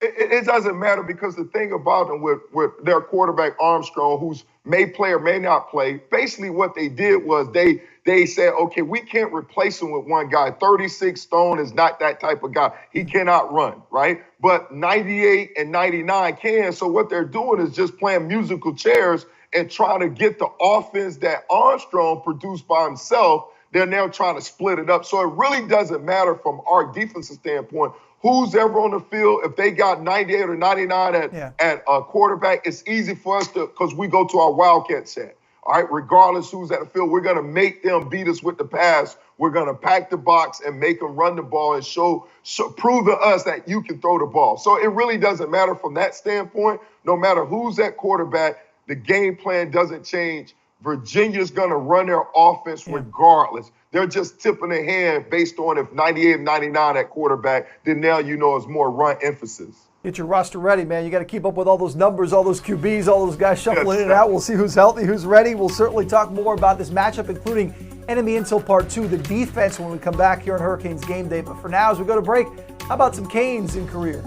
It doesn't matter, because the thing about them with their quarterback Armstrong, who's may play or may not play, basically what they did was they said, okay, we can't replace him with one guy. 36 Stone is not that type of guy. He cannot run, right? But 98 and 99 can. So what they're doing is just playing musical chairs and trying to get the offense that Armstrong produced by himself. They're now trying to split it up. So it really doesn't matter from our defensive standpoint who's ever on the field. If they got 98 or 99 at a quarterback, it's easy for us to, because we go to our Wildcat set. All right, regardless who's at the field, we're going to make them beat us with the pass. We're going to pack the box and make them run the ball and prove to us that you can throw the ball. So it really doesn't matter from that standpoint. No matter who's at quarterback, the game plan doesn't change. Virginia's going to run their offense regardless. They're just tipping their hand based on if 98 and 99 at quarterback, then now you know it's more run emphasis. Get your roster ready, man. You got to keep up with all those numbers, all those QBs, all those guys shuffling in and out. We'll see who's healthy, who's ready. We'll certainly talk more about this matchup, including enemy intel part 2, the defense, when we come back here on Hurricanes Game Day. But for now, as we go to break, how about some Canes in career?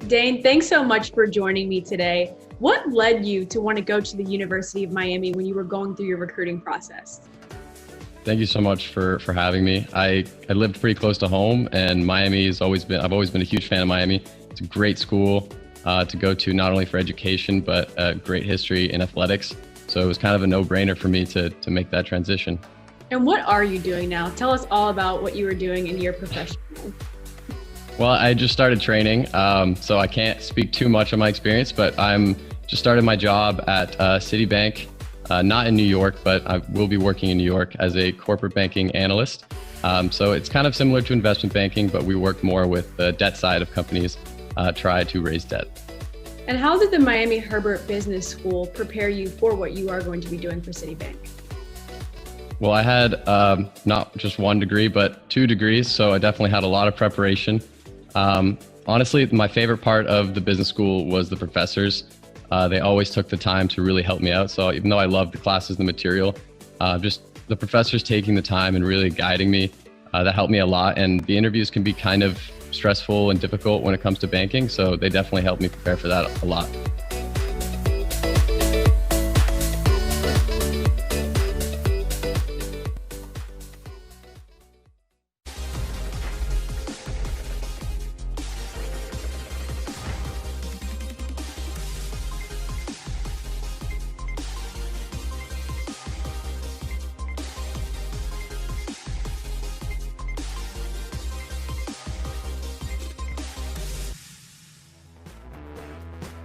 Dane, thanks so much for joining me today. What led you to want to go to the University of Miami when you were going through your recruiting process? Thank you so much for having me. I lived pretty close to home, and I've always been a huge fan of Miami. It's a great school to go to, not only for education, but a great history in athletics. So it was kind of a no-brainer for me to make that transition. And what are you doing now? Tell us all about what you were doing in your profession. Well, I just started training, so I can't speak too much on my experience, but I'm just started my job at Citibank, not in New York, but I will be working in New York as a corporate banking analyst. So it's kind of similar to investment banking, but we work more with the debt side of companies, try to raise debt. And how did the Miami Herbert Business School prepare you for what you are going to be doing for Citibank? Well, I had not just 1 degree, but 2 degrees, so I definitely had a lot of preparation. Honestly, my favorite part of the business school was the professors. They always took the time to really help me out. So even though I loved the classes, the material, just the professors taking the time and really guiding me, that helped me a lot. And the interviews can be kind of stressful and difficult when it comes to banking. So they definitely helped me prepare for that a lot.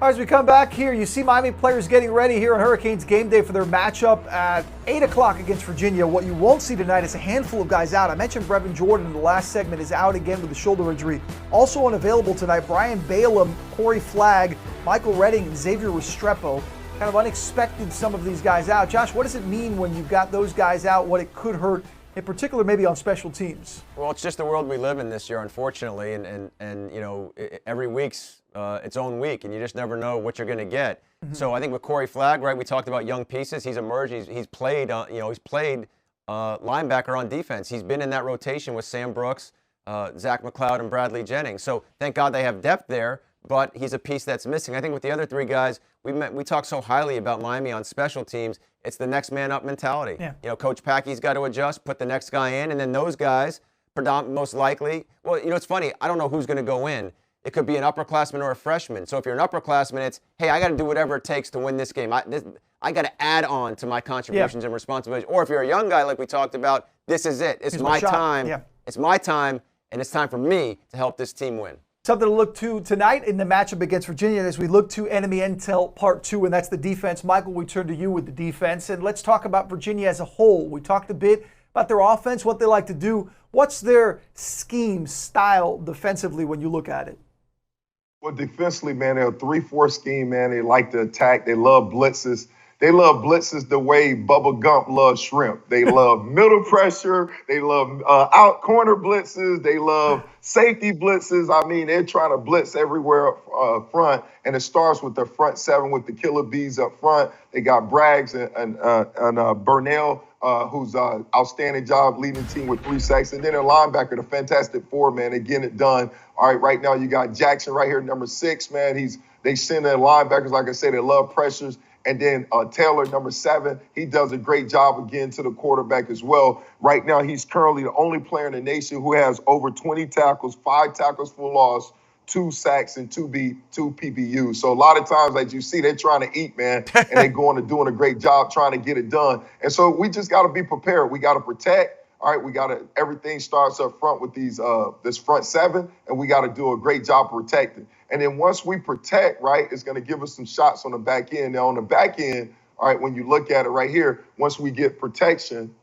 All right, as we come back here, you see Miami players getting ready here on Hurricanes Game Day for their matchup at 8 o'clock against Virginia. What you won't see tonight is a handful of guys out. I mentioned Brevin Jordan in the last segment is out again with a shoulder injury. Also unavailable tonight, Brian Balaam, Corey Flagg, Michael Redding, and Xavier Restrepo. Kind of unexpected, some of these guys out. Josh, what does it mean when you've got those guys out, what it could hurt, in particular maybe on special teams? Well, it's just the world we live in this year, unfortunately, and you know, every week's its own week, and you just never know what you're going to get. Mm-hmm. So I think with Corey Flagg, right, we talked about young pieces. He's emerged. He's played. He's played linebacker on defense. He's been in that rotation with Sam Brooks, Zach McLeod, and Bradley Jennings. So thank God they have depth there. But he's a piece that's missing. I think with the other 3 guys, we talk so highly about Miami on special teams. It's the next man up mentality. Yeah. You know, Coach Packey's got to adjust, put the next guy in, and then those guys, most likely. Well, you know, it's funny. I don't know who's going to go in. It could be an upperclassman or a freshman. So if you're an upperclassman, it's, hey, I got to do whatever it takes to win this game. I got to add on to my contributions and responsibilities. Or if you're a young guy like we talked about, this is it. It's my time. Yeah. It's my time, and it's time for me to help this team win. Something to look to tonight in the matchup against Virginia as we look to enemy intel part 2, and that's the defense. Michael, we turn to you with the defense, and let's talk about Virginia as a whole. We talked a bit about their offense, what they like to do. What's their scheme, style defensively when you look at it? Well, defensively, man, they're a 3-4 scheme, man. They like to attack. They love blitzes. They love blitzes the way Bubba Gump loves shrimp. They love middle pressure. They love out corner blitzes. They love safety blitzes. I mean, they're trying to blitz everywhere up front, and it starts with the front 7 with the killer bees up front. They got Braggs and Burnell, who's outstanding job leading the team with 3 sacks. And then their linebacker, the Fantastic 4, man, they getting it done. All right, right now you got Jackson right here, number 6, man. They send their linebackers, like I said, they love pressures. And then Taylor, number 7, he does a great job again to the quarterback as well. Right now, he's currently the only player in the nation who has over 20 tackles, 5 tackles for loss, 2 sacks, and 2 PBUs. So a lot of times, like you see, they're trying to eat, man, and they're doing a great job trying to get it done. And so we just got to be prepared. We got to protect. All right, everything starts up front with this front 7, and we got to do a great job protecting. And then once we protect, right, it's going to give us some shots on the back end. Now, on the back end, all right, when you look at it right here, once we get protection,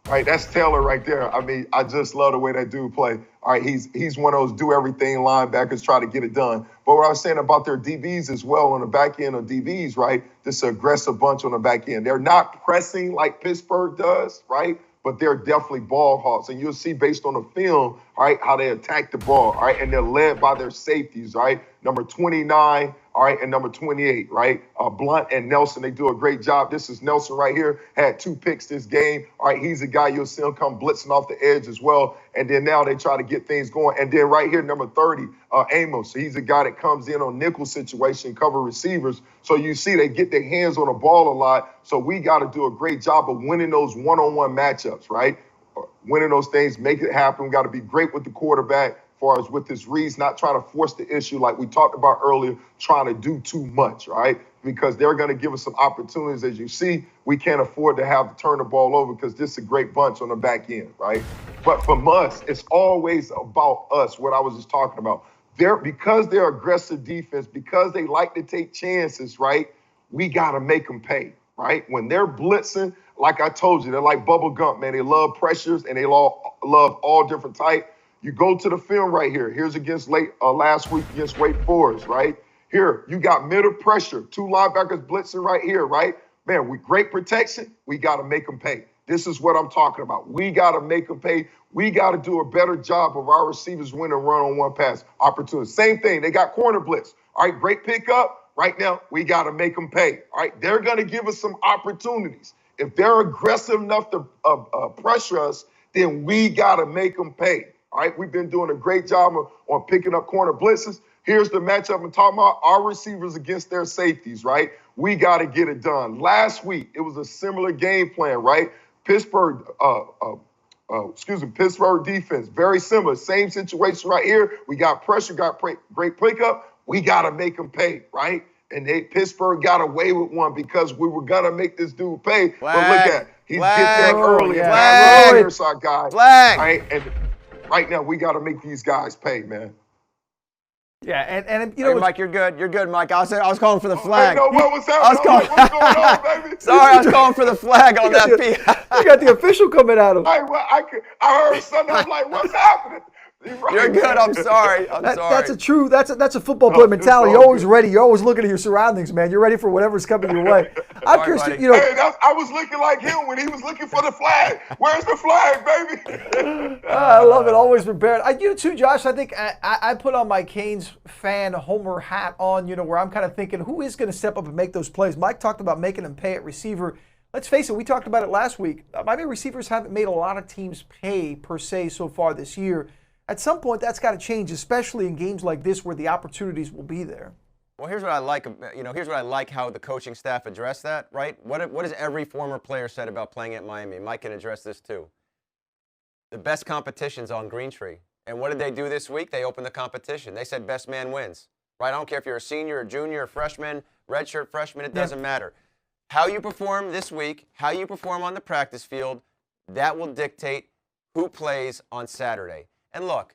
all right, that's Taylor right there. I mean, I just love the way that dude play. All right, he's one of those do-everything linebackers, try to get it done. But what I was saying about their DBs as well, on the back end of DBs, right, this aggressive bunch on the back end. They're not pressing like Pittsburgh does, right? but they're definitely ball hawks. And you'll see based on the film, all right, how they attack the ball, all right, and they're led by their safeties, right? Number 29, all right, and number 28, right? Blunt and Nelson, they do a great job. This is Nelson right here, had 2 picks this game. All right, he's a guy you'll see him come blitzing off the edge as well. And then now they try to get things going. And then right here, number 30, Amos. So he's a guy that comes in on nickel situation, cover receivers. So you see they get their hands on the ball a lot. So we got to do a great job of winning those one-on-one matchups, right? Winning those things, make it happen. We got to be great with the quarterback as far as with his reads, not trying to force the issue like we talked about earlier, trying to do too much, right? Because they're going to give us some opportunities. As you see, we can't afford to have to turn the ball over because this is a great bunch on the back end, right? But from us, it's always about us, what I was just talking about. Because they're aggressive defense, because they like to take chances, right? We got to make them pay, right? When they're blitzing, like I told you, they're like bubble gum, man. They love pressures and they love all different type. You go to the film right here. Here's against last week against Wake Forest, right? Here, you got middle pressure. 2 linebackers blitzing right here, right? Man, with great protection, we got to make them pay. This is what I'm talking about. We got to make them pay. We got to do a better job of our receivers winning run-on-one pass opportunity. Same thing. They got corner blitz. All right, great pickup. Right now, we got to make them pay. All right, they're going to give us some opportunities. If they're aggressive enough to pressure us, then we got to make them pay. All right, we've been doing a great job on picking up corner blitzes. Here's the matchup I'm talking about, our receivers against their safeties, right? We got to get it done. Last week, it was a similar game plan, right? Pittsburgh defense, very similar. Same situation right here. We got pressure, got great pickup. We got to make them pay, right? And Pittsburgh got away with one because we were going to make this dude pay. But look at it. He's get there early. Here's our guy. Right? And right now, we got to make these guys pay, man. Yeah, and you hey, know, Mike, you're good. You're good, Mike. I was calling for the flag. What was happening? What's going on, baby? Sorry, I was calling for the flag on that piece. You got the official coming at him. I heard something. I'm like, what's happening? You're good. I'm sorry. I'm sorry. That's a football player mentality. You're always ready. You're always looking at your surroundings, man. You're ready for whatever's coming your way. I'm curious, you know. Hey, I was looking like him when he was looking for the flag. Where's the flag, baby? I love it. Always prepared. You too, Josh. I think I put on my Canes fan homer hat on. You know, where I'm kind of thinking, who is going to step up and make those plays? Mike talked about making them pay at receiver. Let's face it. We talked about it last week. Miami receivers haven't made a lot of teams pay per se so far this year. At some point, that's got to change, especially in games like this where the opportunities will be there. Well, here's what I like. Here's what I like how the coaching staff addressed that. Right? What has every former player said about playing at Miami? Mike can address this too. The best competition's on Greentree. And what did they do this week? They opened the competition. They said best man wins. Right? I don't care if you're a senior, a junior, a freshman, redshirt freshman. It doesn't matter. How you perform this week, how you perform on the practice field, that will dictate who plays on Saturday. And look,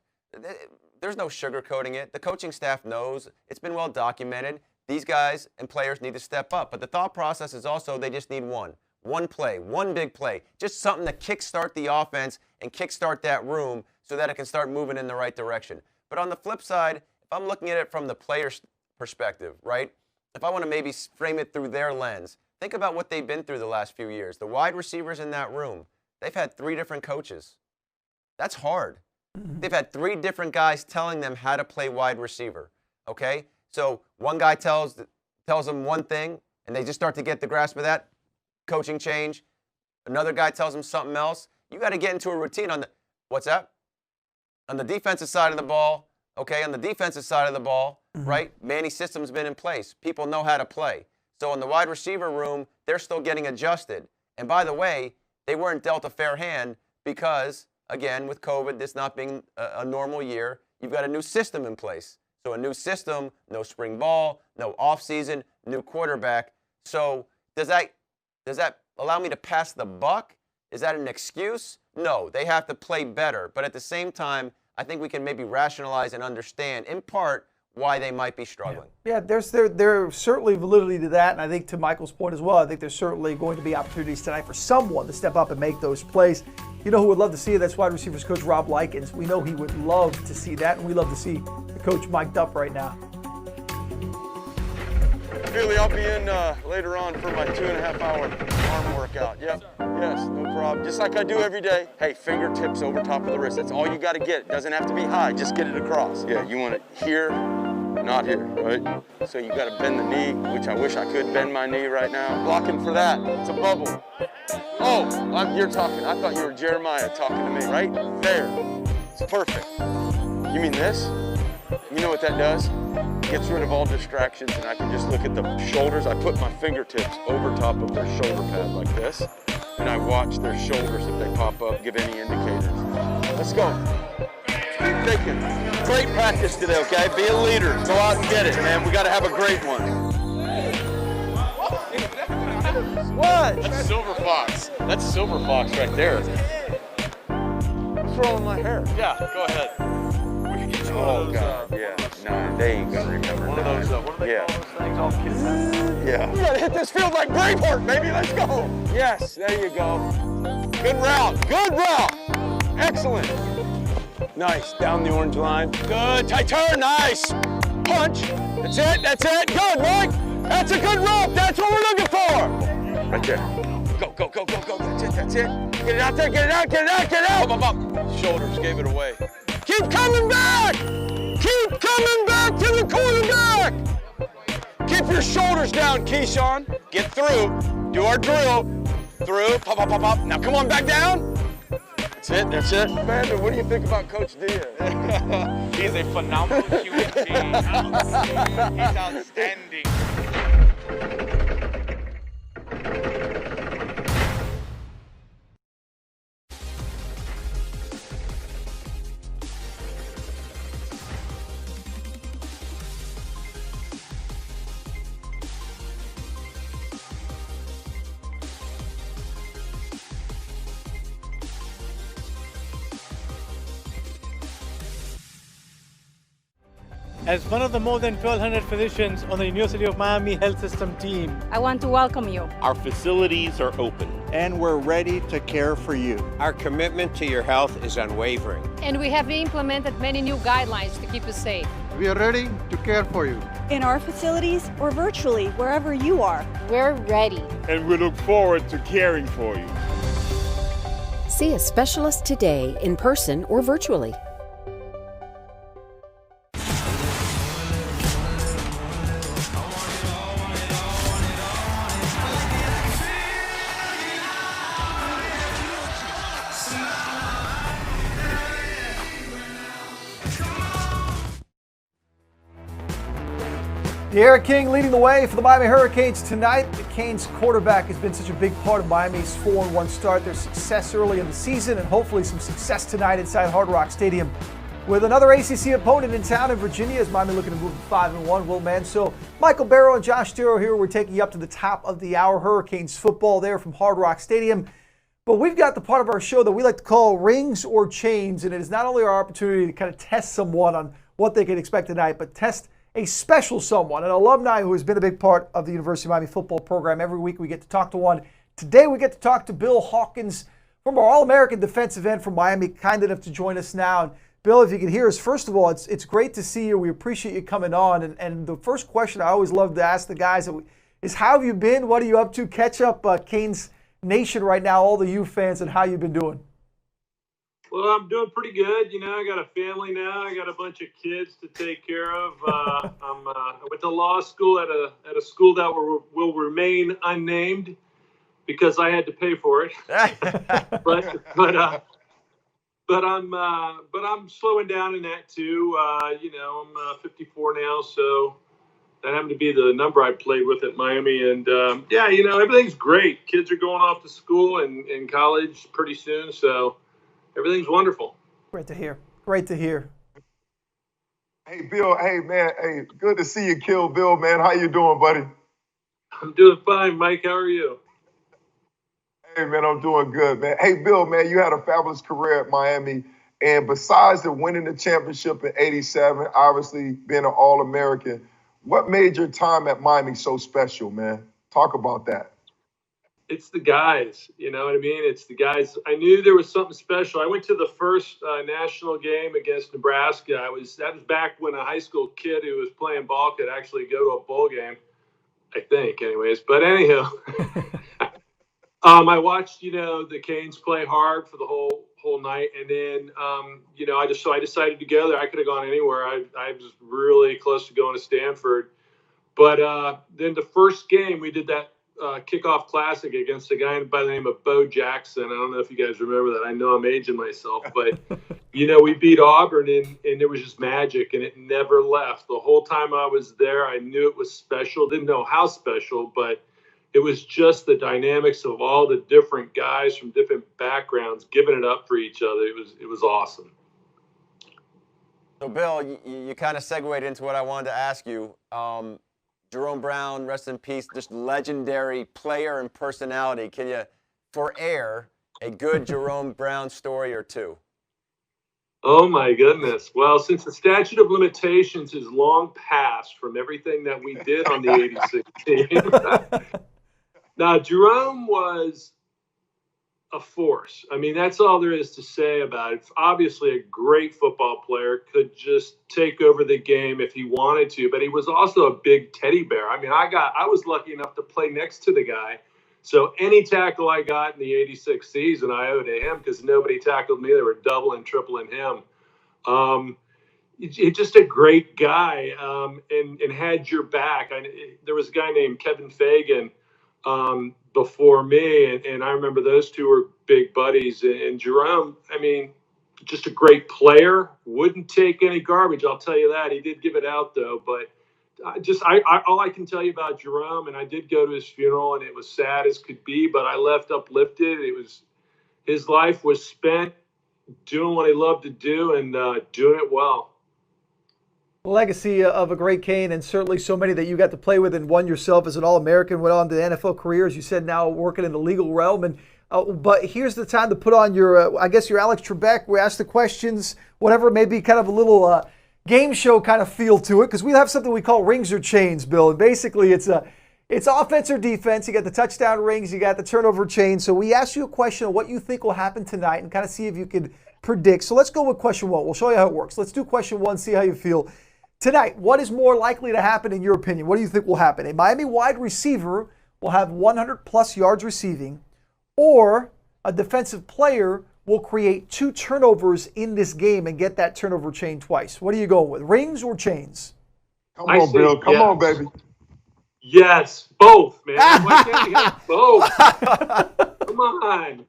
there's no sugarcoating it. The coaching staff knows. It's been well documented. These guys and players need to step up. But the thought process is also they just need one play, one big play, just something to kickstart the offense and kickstart that room so that it can start moving in the right direction. But on the flip side, if I'm looking at it from the player's perspective, right, if I want to maybe frame it through their lens, think about what they've been through the last few years. The wide receivers in that room, they've had 3 different coaches. That's hard. They've had 3 different guys telling them how to play wide receiver, okay? So one guy tells them one thing, and they just start to get the grasp of that, coaching change. Another guy tells them something else. You got to get into a routine on what's that? On the defensive side of the ball, okay? On the defensive side of the ball, right? Manny's system's been in place. People know how to play. So in the wide receiver room, they're still getting adjusted. And by the way, they weren't dealt a fair hand because, again, with COVID, this not being a normal year, you've got a new system in place. So a new system, no spring ball, no offseason, new quarterback. So does that allow me to pass the buck? Is that an excuse? No, they have to play better. But at the same time, I think we can maybe rationalize and understand, in part, why they might be struggling. Yeah, there's certainly validity to that, and I think to Michael's point as well, I think there's certainly going to be opportunities tonight for someone to step up and make those plays. You know who would love to see it? That's wide receivers coach Rob Likens. We know he would love to see that, and we love to see the coach mic'd up right now. Feely, I'll be in later on for my 2.5-hour arm workout. Yep, yes, no problem. Just like I do every day. Hey, fingertips over top of the wrist. That's all you got to get. It doesn't have to be high. Just get it across. Yeah, you want it here, not here, right? So you got to bend the knee, which I wish I could bend my knee right now. Blocking for that. It's a bubble. Oh, you're talking. I thought you were Jeremiah talking to me. Right there. It's perfect. You mean this? You know what that does? Gets rid of all distractions, and I can just look at the shoulders. I put my fingertips over top of their shoulder pad like this, and I watch their shoulders if they pop up, give any indicators. Let's go. Keep thinking. Great practice today, okay? Be a leader. Go out and get it, man. We got to have a great one. What? That's Silver Fox. That's Silver Fox right there. What's wrong with my hair? Yeah, go ahead. Oh, God, yeah. No, they ain't gonna remember. One of those, what do they call those things? All kids. Yeah. You gotta hit this field like Braveheart, baby. Let's go. Yes, there you go. Good route. Good route. Excellent. Nice. Down the orange line. Good. Tight turn. Nice. Punch. That's it. That's it. Good, Mike. That's a good rope. That's what we're looking for. Right there. Go, go, go, go, go. That's it. That's it. Get it out there. Get it out. Get it out. Get it out. Up, up, up. Shoulders gave it away. Keep coming back! Keep coming back to the quarterback! Keep your shoulders down, Keyshawn. Get through. Do our drill. Through. Pop, pop, pop, pop. Now come on back down. That's it. That's it. Amanda, what do you think about Coach Diaz? He's a phenomenal human being. He's outstanding. As one of the more than 1,200 physicians on the University of Miami Health System team, I want to welcome you. Our facilities are open. And we're ready to care for you. Our commitment to your health is unwavering. And we have implemented many new guidelines to keep you safe. We are ready to care for you. In our facilities or virtually wherever you are. We're ready. And we look forward to caring for you. See a specialist today, in person or virtually. De'Aaron King leading the way for the Miami Hurricanes tonight. The Canes quarterback has been such a big part of Miami's 4-1 start, their success early in the season, and hopefully some success tonight inside Hard Rock Stadium. With another ACC opponent in town in Virginia, as Miami looking to move to 5-1. Will Manso, Micheal Barrow, and Josh Darrow here. We're taking you up to the top of the hour. Hurricanes football there from Hard Rock Stadium. But we've got the part of our show that we like to call Rings or Chains, and it is not only our opportunity to kind of test someone on what they can expect tonight, but test a special someone, an alumni who has been a big part of the University of Miami football program. Every week we get to talk to one. Today we get to talk to Bill Hawkins from our All-American defensive end from Miami, kind enough to join us now. And Bill, if you can hear us, first of all, it's great to see you. We appreciate you coming on. And the first question I always love to ask the guys is, how have you been? What are you up to? Catch up Canes Nation right now, all the U fans, and how you've been doing. Well, I'm doing pretty good. You know, I got a family now. I got a bunch of kids to take care of. I went to law school at a school that will remain unnamed because I had to pay for it. but I'm slowing down in that too. You know, I'm 54 now, so that happened to be the number I played with at Miami. And yeah, you know, everything's great. Kids are going off to school and college pretty soon, so everything's wonderful. Great to hear. Great to hear. Hey, Bill. Hey, man. Hey, good to see you, Kill Bill, man. How you doing, buddy? I'm doing fine, Mike. How are you? Hey, man, I'm doing good, man. Hey, Bill, man, you had a fabulous career at Miami. And besides the winning the championship in '87, obviously being an All-American, what made your time at Miami so special, man? Talk about that. It's the guys, you know what I mean? It's the guys. I knew there was something special. I went to the first national game against Nebraska. That was back when a high school kid who was playing ball could actually go to a bowl game. I think, anyways. But anyhow, I watched, the Canes play hard for the whole night, and then, I decided to go there. I could have gone anywhere. I was really close to going to Stanford, but then the first game we did that kickoff classic against a guy by the name of Bo Jackson. I don't know if you guys remember that. I know I'm aging myself, but we beat Auburn, and it was just magic, and it never left. The whole time I was there, I knew it was special. Didn't know how special, but it was just the dynamics of all the different guys from different backgrounds giving it up for each other. It was awesome. So, Bill, you kind of segued into what I wanted to ask you. Jerome Brown, rest in peace, just legendary player and personality. Can you, for air, a good Jerome Brown story or two? Oh, my goodness. Well, since the statute of limitations is long past from everything that we did on the 86 team. Now, Jerome was a force. I mean, that's all there is to say about it. Obviously, a great football player, could just take over the game if he wanted to, but he was also a big teddy bear. I mean, I was lucky enough to play next to the guy. So any tackle I got in the 86 season, I owe to him because nobody tackled me. They were doubling, tripling him. He's just a great guy and had your back. There was a guy named Kevin Fagan before me, and I remember those two were big buddies. And Jerome, I mean, just a great player, wouldn't take any garbage, I'll tell you that. He did give it out, though. But all I can tell you about Jerome, and I did go to his funeral, and it was sad as could be, but I left uplifted. His life was spent doing what he loved to do and doing it well. Legacy of a great Cane, and certainly so many that you got to play with, and one yourself as an All-American, went on to the NFL career, as you said, now working in the legal realm. And but here's the time to put on your, I guess, your Alex Trebek. We ask the questions, whatever, maybe kind of a little game show kind of feel to it, because we have something we call rings or chains, Bill. And basically, it's offense or defense. You got the touchdown rings, you got the turnover chain. So we ask you a question of what you think will happen tonight, and kind of see if you could predict. So let's go with question one. We'll show you how it works. Let's do question one, see how you feel. Tonight, what is more likely to happen in your opinion? What do you think will happen? A Miami wide receiver will have 100-plus yards receiving, or a defensive player will create 2 turnovers in this game and get that turnover chain twice. What are you going with, rings or chains? Come on, Bill. Come on, baby. Yes, both, man. Why can't we have both? Come on.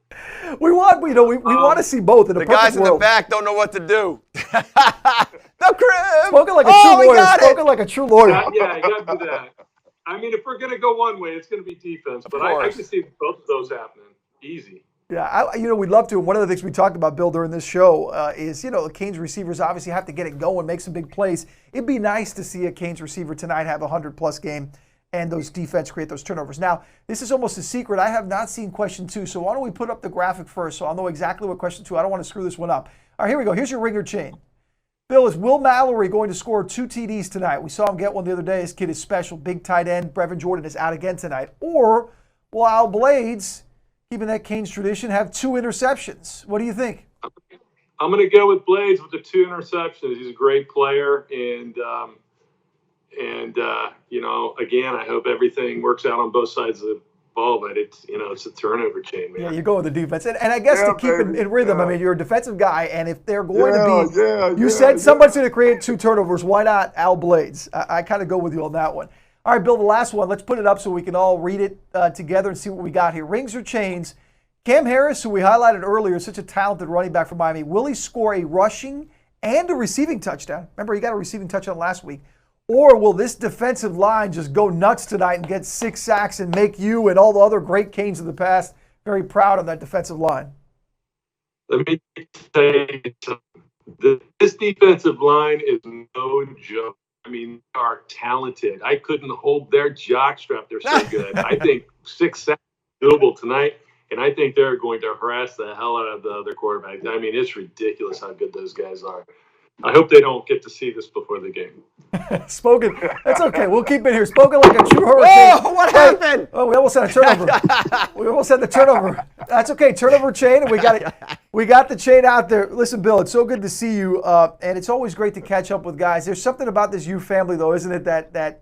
We want to see both in a perfect world. The guys in the back don't know what to do. The crib. Spoken like a true lawyer. Spoken like a true lawyer. Yeah, you got to do that. I mean, if we're going to go one way, it's going to be defense. But I can see both of those happening. Easy. Yeah, we'd love to. And one of the things we talked about, Bill, during this show is, the Canes receivers obviously have to get it going, make some big plays. It'd be nice to see a Canes receiver tonight have a 100-plus game and those defense create those turnovers. Now, this is almost a secret. I have not seen question 2, so why don't we put up the graphic first so I'll know exactly what question 2. I don't want to screw this one up. All right, here we go. Here's your ringer chain. Bill, is Will Mallory going to score 2 TDs tonight? We saw him get one the other day. This kid is special. Big tight end. Brevin Jordan is out again tonight. Or will Al Blades, keeping that Canes tradition, have 2 interceptions? What do you think? I'm going to go with Blades with the 2 interceptions. He's a great player, and again, I hope everything works out on both sides of the ball, but it's a turnover chain, man. Yeah, you go with the defense. And I guess to keep in rhythm, I mean, you're a defensive guy, and if they're going to be, you said somebody's going to create 2 turnovers, why not Al Blades? I kind of go with you on that one. All right, Bill, the last one. Let's put it up so we can all read it together and see what we got here. Rings or chains? Cam Harris, who we highlighted earlier, is such a talented running back for Miami. Will he score a rushing and a receiving touchdown? Remember, he got a receiving touchdown last week. Or will this defensive line just go nuts tonight and get 6 sacks and make you and all the other great Canes of the past very proud of that defensive line? Let me tell you something. This defensive line is no joke. I mean, they are talented. I couldn't hold their jockstrap. They're so good. I think 6 sacks is doable tonight, and I think they're going to harass the hell out of the other quarterback. I mean, it's ridiculous how good those guys are. I hope they don't get to see this before the game. Spoken. That's okay. We'll keep it here. Spoken like a true Hurricane. Oh, what happened? Oh, we almost had a turnover. We almost had the turnover. That's okay. Turnover chain, and we got it. We got the chain out there. Listen, Bill, it's so good to see you, and it's always great to catch up with guys. There's something about this U family, though, isn't it? That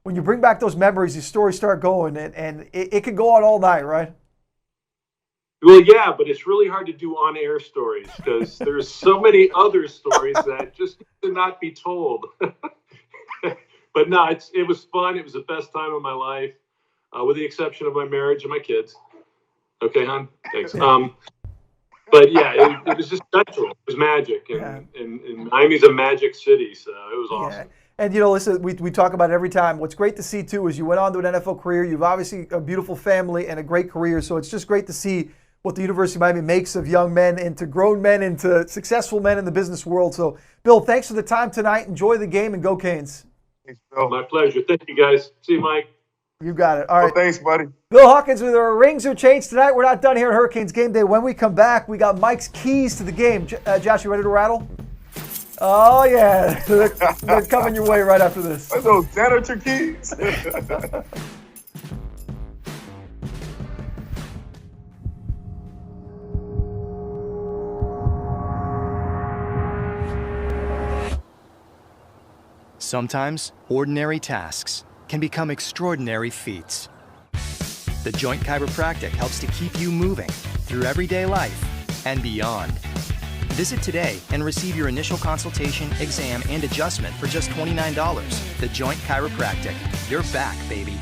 when you bring back those memories, these stories start going, and it could go on all night, right? Well, yeah, but it's really hard to do on-air stories because there's so many other stories that just need to not be told. But no, it was fun. It was the best time of my life, with the exception of my marriage and my kids. Okay, hon? Thanks. But yeah, it was just special. It was magic. And Miami's a magic city, so it was awesome. Yeah. And, listen, we talk about it every time. What's great to see, too, is you went on to an NFL career. You've obviously a beautiful family and a great career. So it's just great to see what the University of Miami makes of young men into grown men, into successful men in the business world. So, Bill, thanks for the time tonight. Enjoy the game and go Canes. Thanks, Bill. My pleasure. Thank you, guys. See you, Mike. You got it. All right. Thanks, buddy. Bill Hawkins with our rings are changed tonight. We're not done here at Hurricanes Game Day. When we come back, we got Mike's keys to the game. Josh, you ready to rattle? Oh, yeah. They're coming your way right after this. Are those janitor keys? Sometimes ordinary tasks can become extraordinary feats. The Joint Chiropractic helps to keep you moving through everyday life and beyond. Visit today and receive your initial consultation, exam, and adjustment for just $29. The Joint Chiropractic. You're back, baby.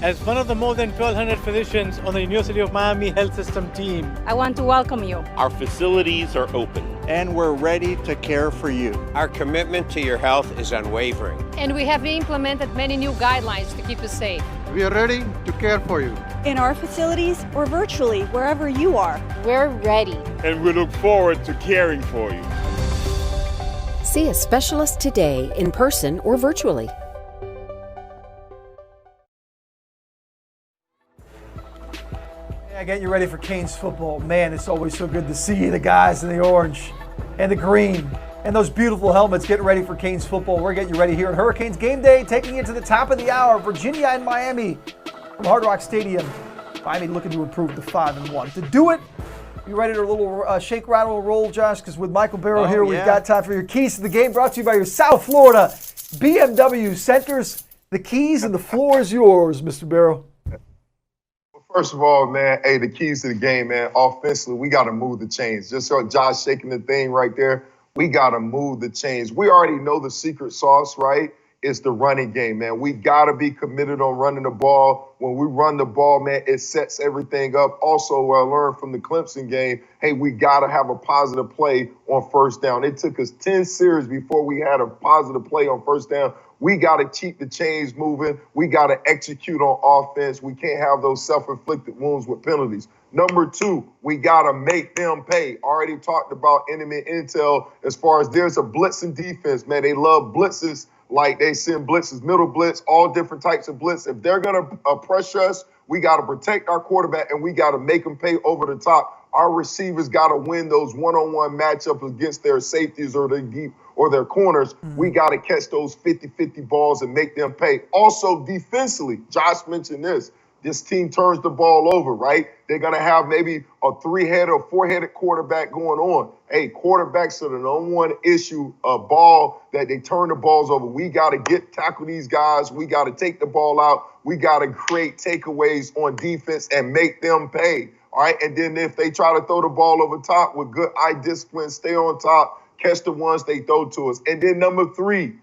As one of the more than 1,200 physicians on the University of Miami Health System team, I want to welcome you. Our facilities are open. And we're ready to care for you. Our commitment to your health is unwavering. And we have implemented many new guidelines to keep you safe. We are ready to care for you. In our facilities or virtually, wherever you are. We're ready. And we look forward to caring for you. See a specialist today, in person or virtually. Getting you ready for Canes football. Man, it's always so good to see the guys in the orange and the green and those beautiful helmets getting ready for Canes football. We're getting you ready here at Hurricanes Game Day, taking you to the top of the hour. Virginia and Miami from Hard Rock Stadium. Miami looking to improve to 5-1. To do it, you ready to a little shake, rattle, and roll, Josh? Because with Micheal Barrow here, we've got time for your keys to the game. Brought to you by your South Florida BMW Centers. The keys and the floor is yours, Mr. Barrow. First of all, man, hey, the keys to the game, man, offensively, we got to move the chains. Just so Josh shaking the thing right there, we got to move the chains. We already know the secret sauce, right? It's the running game, man. We got to be committed on running the ball. When we run the ball, man, it sets everything up. Also, what I learned from the Clemson game, hey, we got to have a positive play on first down. It took us 10 series before we had a positive play on first down. We got to keep the chains moving. We got to execute on offense. We can't have those self-inflicted wounds with penalties. Number two, we got to make them pay. Already talked about enemy intel as far as there's a blitzing defense, man. They love blitzes like they send blitzes, middle blitz, all different types of blitz. If they're going to pressure us, we got to protect our quarterback and we got to make them pay over the top. Our receivers got to win those one-on-one matchups against their safeties or their deep or their corners. We got to catch those 50-50 balls and make them pay. Also, defensively, Josh mentioned this. This team turns the ball over, right? They're going to have maybe a three-headed or four-headed quarterback going on. Hey, quarterbacks are the number one issue, a ball that they turn the balls over. We got to tackle these guys. We got to take the ball out. We got to create takeaways on defense and make them pay. All right, and then if they try to throw the ball over top with good eye discipline, stay on top, catch the ones they throw to us. And then number three,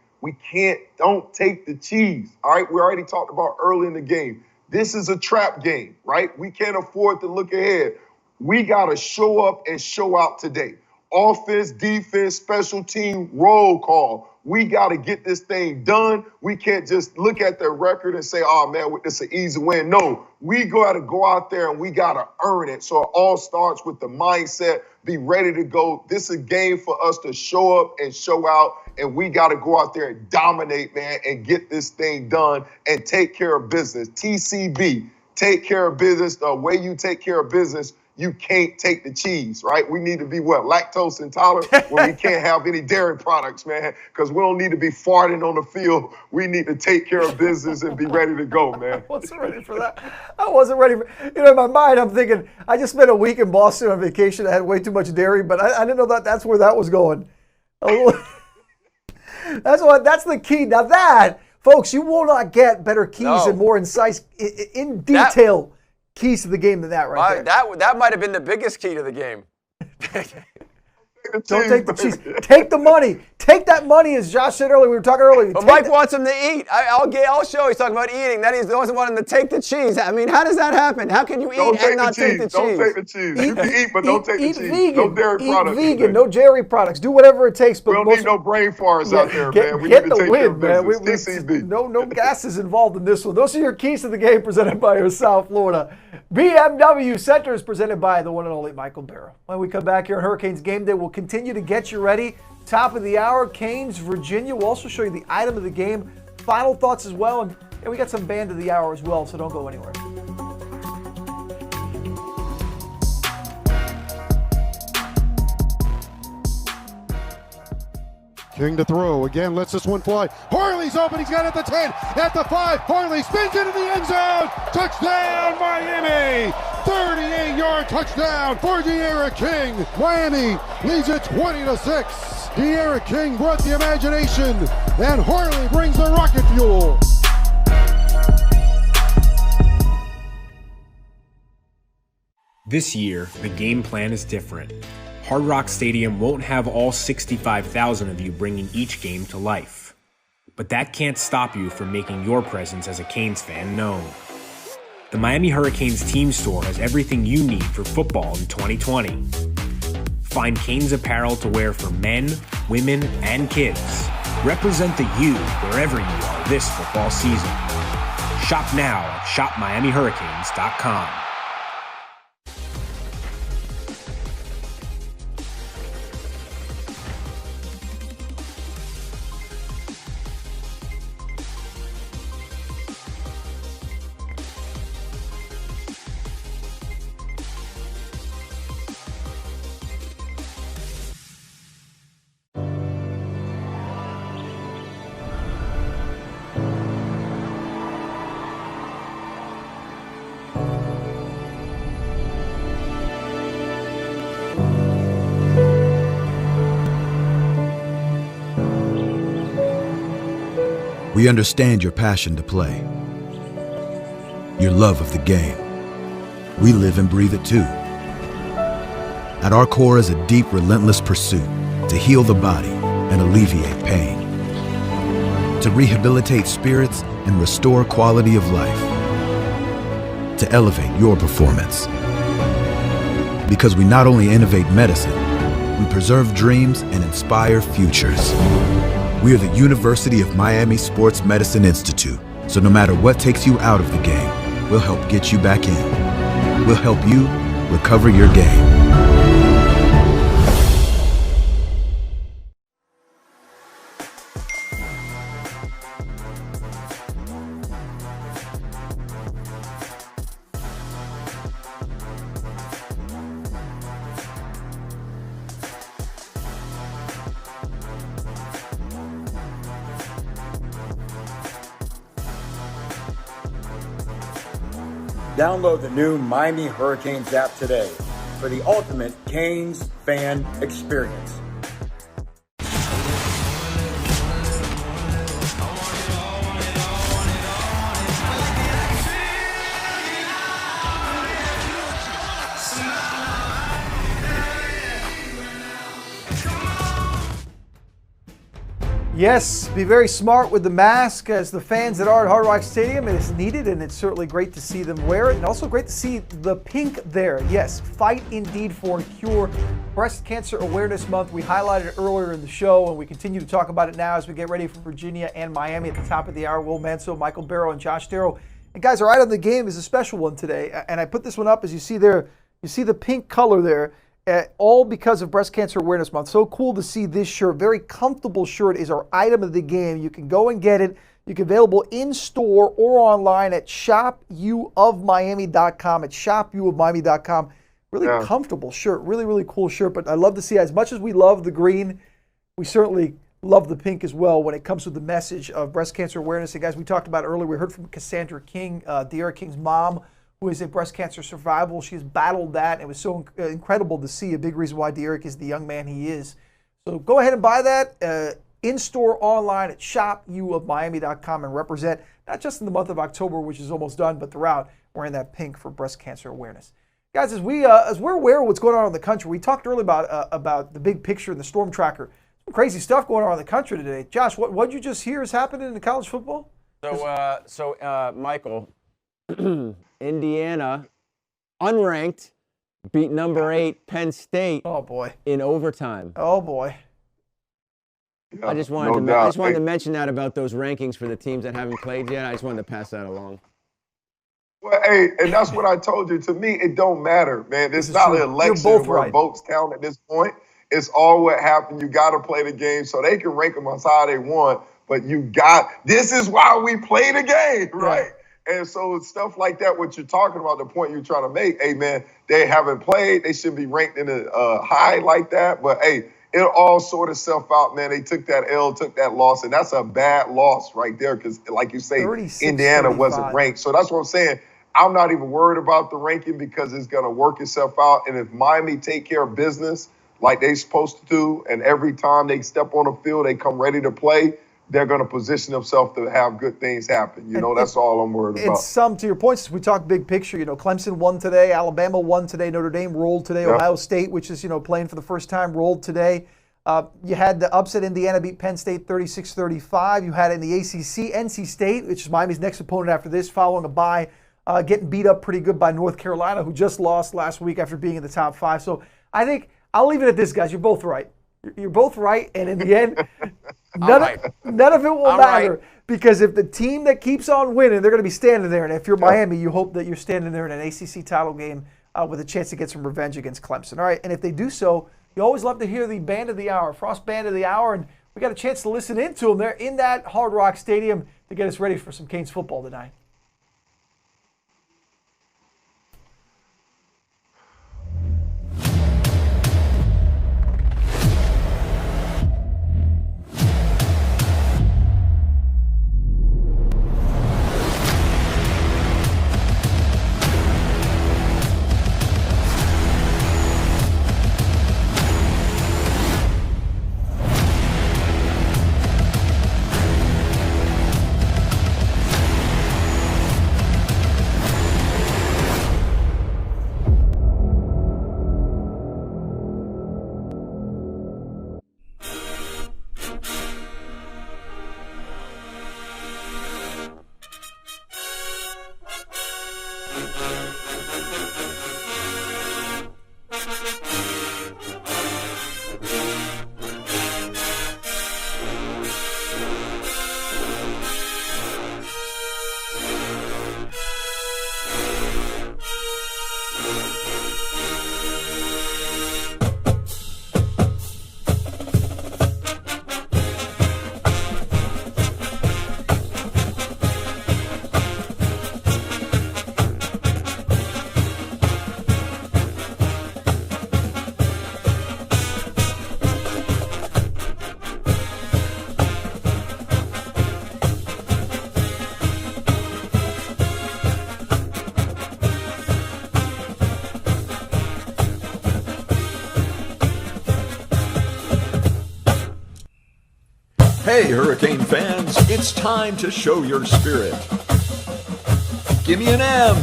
don't take the cheese. All right, we already talked about early in the game. This is a trap game, right? We can't afford to look ahead. We got to show up and show out today. Offense, defense, special team, roll call. We got to get this thing done. We can't just look at their record and say, oh, man, this is an easy win. No, we got to go out there and we got to earn it. So it all starts with the mindset, be ready to go. This is a game for us to show up and show out, and we got to go out there and dominate, man, and get this thing done and take care of business. TCB, take care of business. The way you take care of business, you can't take the cheese, right? We need to be what? Lactose intolerant when we can't have any dairy products, man, because we don't need to be farting on the field. We need to take care of business and be ready to go, man. I wasn't ready for that. I wasn't ready for, in my mind, I'm thinking, I just spent a week in Boston on vacation. I had way too much dairy, but I didn't know that's where that was going. That's the key. Now that, folks, you will not get better keys and more concise, in detail keys to the game than that right there. That might have been the biggest key to the game. Don't take the cheese. Take the money. Take that money, as Josh said earlier. We were talking earlier. But Mike wants him to eat. I'll show he's talking about eating. Then he doesn't want him to take the cheese. I mean, how does that happen? How can you eat and not take the cheese? Don't take the cheese. You can eat, but don't take the cheese. Vegan. No dairy products. Eat vegan. No dairy products. Do whatever it takes. But we don't need no brain farts out there, man. We get need to the take win, care of man. business. TCB. No gases involved in this one. Those are your keys to the game presented by your South Florida BMW Center is presented by the one and only Micheal Barrow. When we come back here on Hurricanes Game Day, we'll continue to get you ready. Top of the hour, Canes, Virginia. We'll also show you the item of the game, final thoughts as well, and we got some band of the hour as well, so don't go anywhere. King to throw. Again, lets this one fly. Harley's open. He's got it at the 10, at the 5. Harley spins into the end zone. Touchdown, Miami. 38-yard touchdown for D'Eriq King. Miami leads it 20-6. D'Eriq King brought the imagination, and Harley brings the rocket fuel. This year, the game plan is different. Hard Rock Stadium won't have all 65,000 of you bringing each game to life. But that can't stop you from making your presence as a Canes fan known. The Miami Hurricanes team store has everything you need for football in 2020. Find Canes apparel to wear for men, women, and kids. Represent the you wherever you are this football season. Shop now at shopmiamihurricanes.com. We understand your passion to play, your love of the game. We live and breathe it too. At our core is a deep, relentless pursuit to heal the body and alleviate pain, to rehabilitate spirits and restore quality of life, to elevate your performance. Because we not only innovate medicine, we preserve dreams and inspire futures. We are the University of Miami Sports Medicine Institute, so no matter what takes you out of the game, we'll help get you back in. We'll help you recover your game. Download the new Miami Hurricanes app today for the ultimate Canes fan experience. Yes, be very smart with the mask as the fans that are at Hard Rock Stadium. It is needed, and it's certainly great to see them wear it, and also great to see the pink there. Yes, fight indeed for and cure Breast Cancer Awareness Month. We highlighted it earlier in the show, and we continue to talk about it now as we get ready for Virginia and Miami at the top of the hour. Will Manso, Micheal Barrow, and Josh Darrow. And guys, our item of the game is a special one today, and I put this one up as you see there. You see the pink color there. All because of Breast Cancer Awareness Month. So cool to see this shirt. Very comfortable shirt is our item of the game. You can go and get it. You can available in store or online at shopuofmiami.com. At shopuofmiami.com. really comfortable shirt. Really, really cool shirt. But I love to see, as much as we love the green, we certainly love the pink as well when it comes to the message of breast cancer awareness. And guys, we talked about earlier, we heard from Cassandra King, De'Ara King's mom, who is a breast cancer survivor. She has battled that. It was so incredible to see, a big reason why De'Ara is the young man he is. So go ahead and buy that in-store, online at shopuofmiami.com and represent, not just in the month of October, which is almost done, but throughout, wearing that pink for breast cancer awareness. Guys, as we're aware of what's going on in the country, we talked earlier about the big picture and the storm tracker. Some crazy stuff going on in the country today. Josh, what did you just hear is happening in the college football? So Michael, Indiana, unranked, beat number 8 Penn State. Oh boy! In overtime. Oh boy! Yeah, I just wanted to mention that about those rankings for the teams that haven't played yet. I just wanted to pass that along. Well, hey, and that's what I told you. To me, it don't matter, man. It's not an election where votes count at this point. It's all what happened. You got to play the game so they can rank them as how they want. But this is why we play the game, right? And so stuff like that, what you're talking about, the point you're trying to make, hey, man, they haven't played. They should be ranked in a high like that. But, hey, it'll all sort itself out, man. They took that L, took that loss, and that's a bad loss right there because, like you say, Indiana wasn't ranked. So that's what I'm saying. I'm not even worried about the ranking because it's going to work itself out. And if Miami take care of business like they're supposed to do, and every time they step on the field, they come ready to play, they're going to position themselves to have good things happen. That's all I'm worried about. And to your points, we talk big picture. Clemson won today, Alabama won today, Notre Dame rolled today, Ohio State, which is, playing for the first time, rolled today. You had the upset Indiana beat Penn State 36-35. You had in the ACC, NC State, which is Miami's next opponent after this, following a bye, getting beat up pretty good by North Carolina, who just lost last week after being in the top 5. So I think I'll leave it at this, guys. You're both right. You're both right, and in the end, none of it will matter because if the team that keeps on winning, they're going to be standing there. And if you're Miami, you hope that you're standing there in an ACC title game with a chance to get some revenge against Clemson. All right, and if they do so, you always love to hear the band of the hour, Frost Band of the Hour, and we got a chance to listen into them there in that Hard Rock Stadium to get us ready for some Canes football tonight. Hey, Hurricane fans, it's time to show your spirit. Give me an M.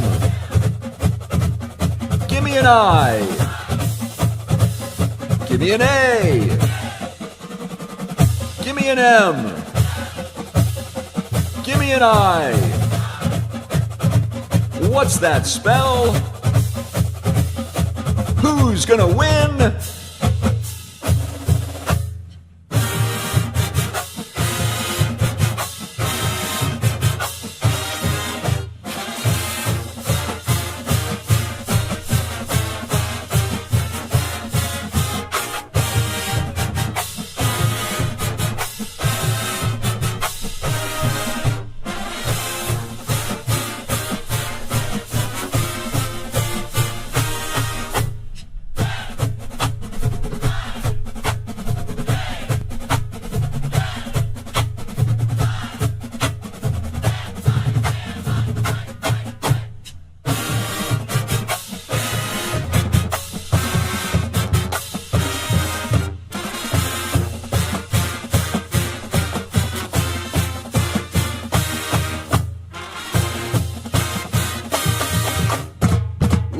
Give me an I. Give me an A. Give me an M. Give me an I. What's that spell? Who's gonna win?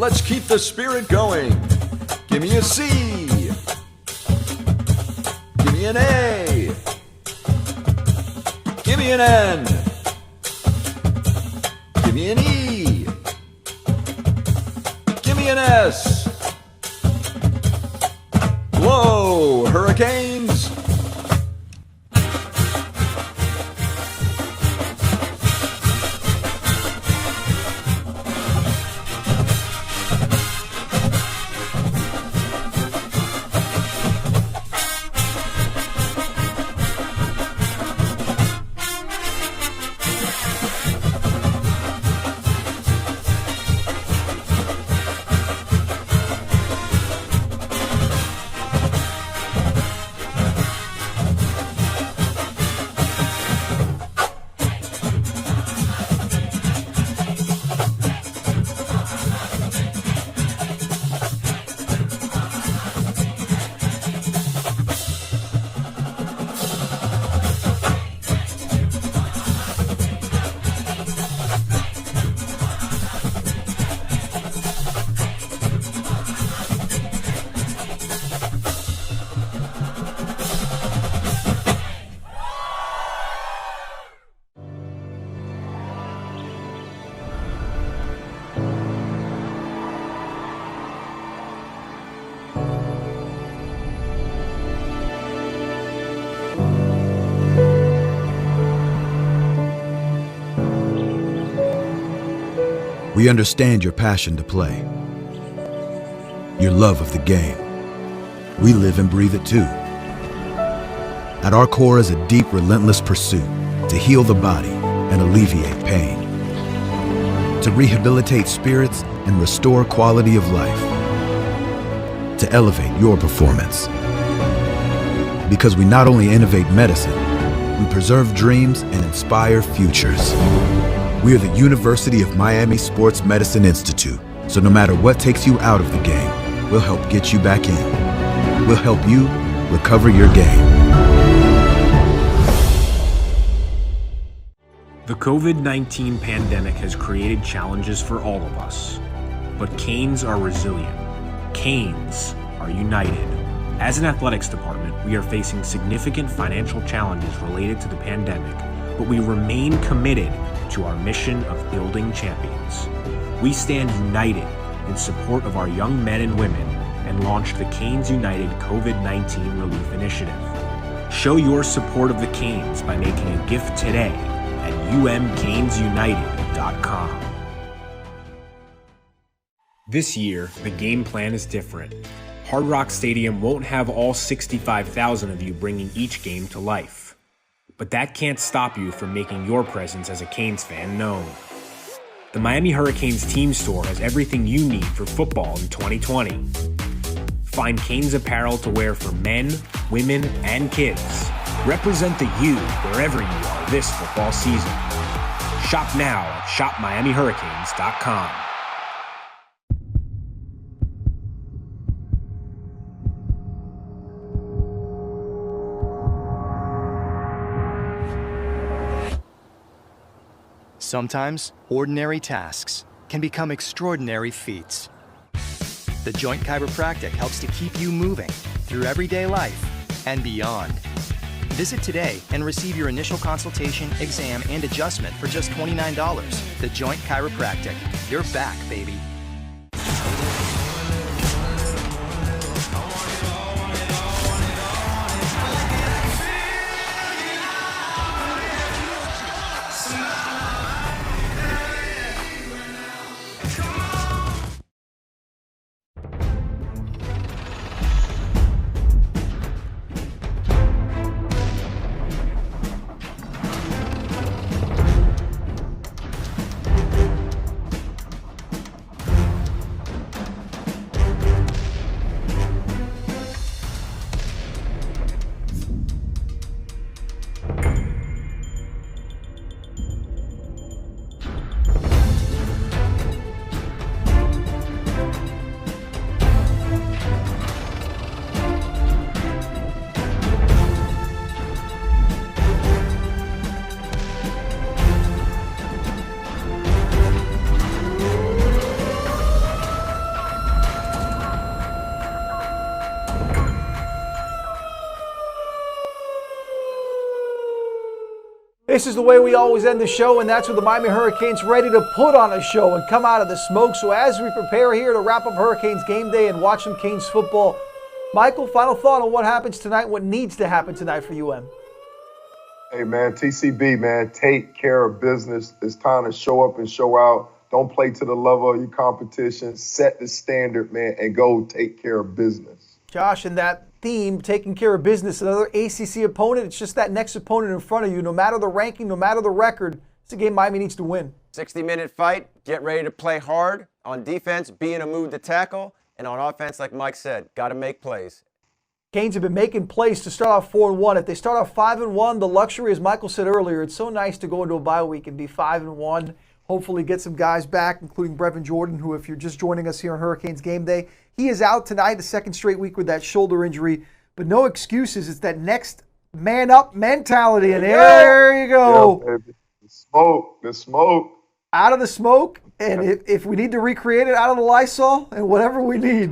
Let's keep the spirit going. Give me a C. Give me an A. Give me an N. Give me an E. Give me an S. Whoa, Hurricanes. We understand your passion to play, your love of the game. We live and breathe it too. At our core is a deep, relentless pursuit to heal the body and alleviate pain, to rehabilitate spirits and restore quality of life, to elevate your performance. Because we not only innovate medicine, we preserve dreams and inspire futures. We are the University of Miami Sports Medicine Institute, so no matter what takes you out of the game, we'll help get you back in. We'll help you recover your game. The COVID-19 pandemic has created challenges for all of us, but Canes are resilient. Canes are united. As an athletics department, we are facing significant financial challenges related to the pandemic, but we remain committed to our mission of building champions. We stand united in support of our young men and women and launched the Canes United COVID-19 Relief Initiative. Show your support of the Canes by making a gift today at umcanesunited.com. This year, the game plan is different. Hard Rock Stadium won't have all 65,000 of you bringing each game to life. But that can't stop you from making your presence as a Canes fan known. The Miami Hurricanes team store has everything you need for football in 2020. Find Canes apparel to wear for men, women, and kids. Represent the U wherever you are this football season. Shop now at shopmiamihurricanes.com. Sometimes, ordinary tasks can become extraordinary feats. The Joint Chiropractic helps to keep you moving through everyday life and beyond. Visit today and receive your initial consultation, exam, and adjustment for just $29. The Joint Chiropractic. You're back, baby. This is the way we always end the show, and that's with the Miami Hurricanes ready to put on a show and come out of the smoke. So as we prepare here to wrap up Hurricanes game day and watch some Canes football, Michael, final thought on what happens tonight, what needs to happen tonight for UM? Hey, man, TCB, man, take care of business. It's time to show up and show out. Don't play to the level of your competition. Set the standard, man, and go take care of business. Josh, and that theme, taking care of business, another ACC opponent, it's just that next opponent in front of you. No matter the ranking, no matter the record, it's a game Miami needs to win. 60-minute fight, get ready to play hard. On defense, be in a mood to tackle. And on offense, like Mike said, got to make plays. Canes have been making plays to start off 4-1. If they start off 5-1, the luxury, as Michael said earlier, it's so nice to go into a bye week and be 5-1. Hopefully get some guys back, including Brevin Jordan, who, if you're just joining us here on Hurricanes Game Day, he is out tonight, the second straight week with that shoulder injury. But no excuses. It's that next man up mentality. And there you go. Yeah, baby. The smoke. Out of the smoke. And if we need to recreate it, out of the Lysol and whatever we need.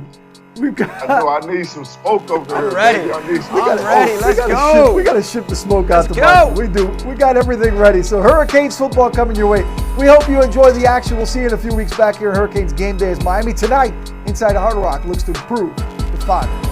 We've got. I need some smoke over here. I'm ready. Let's go. We got to ship the smoke out the box. We do. We got everything ready. So Hurricanes football coming your way. We hope you enjoy the action. We'll see you in a few weeks back here at Hurricanes Game Day as Miami tonight inside Hard Rock looks to improve the 5.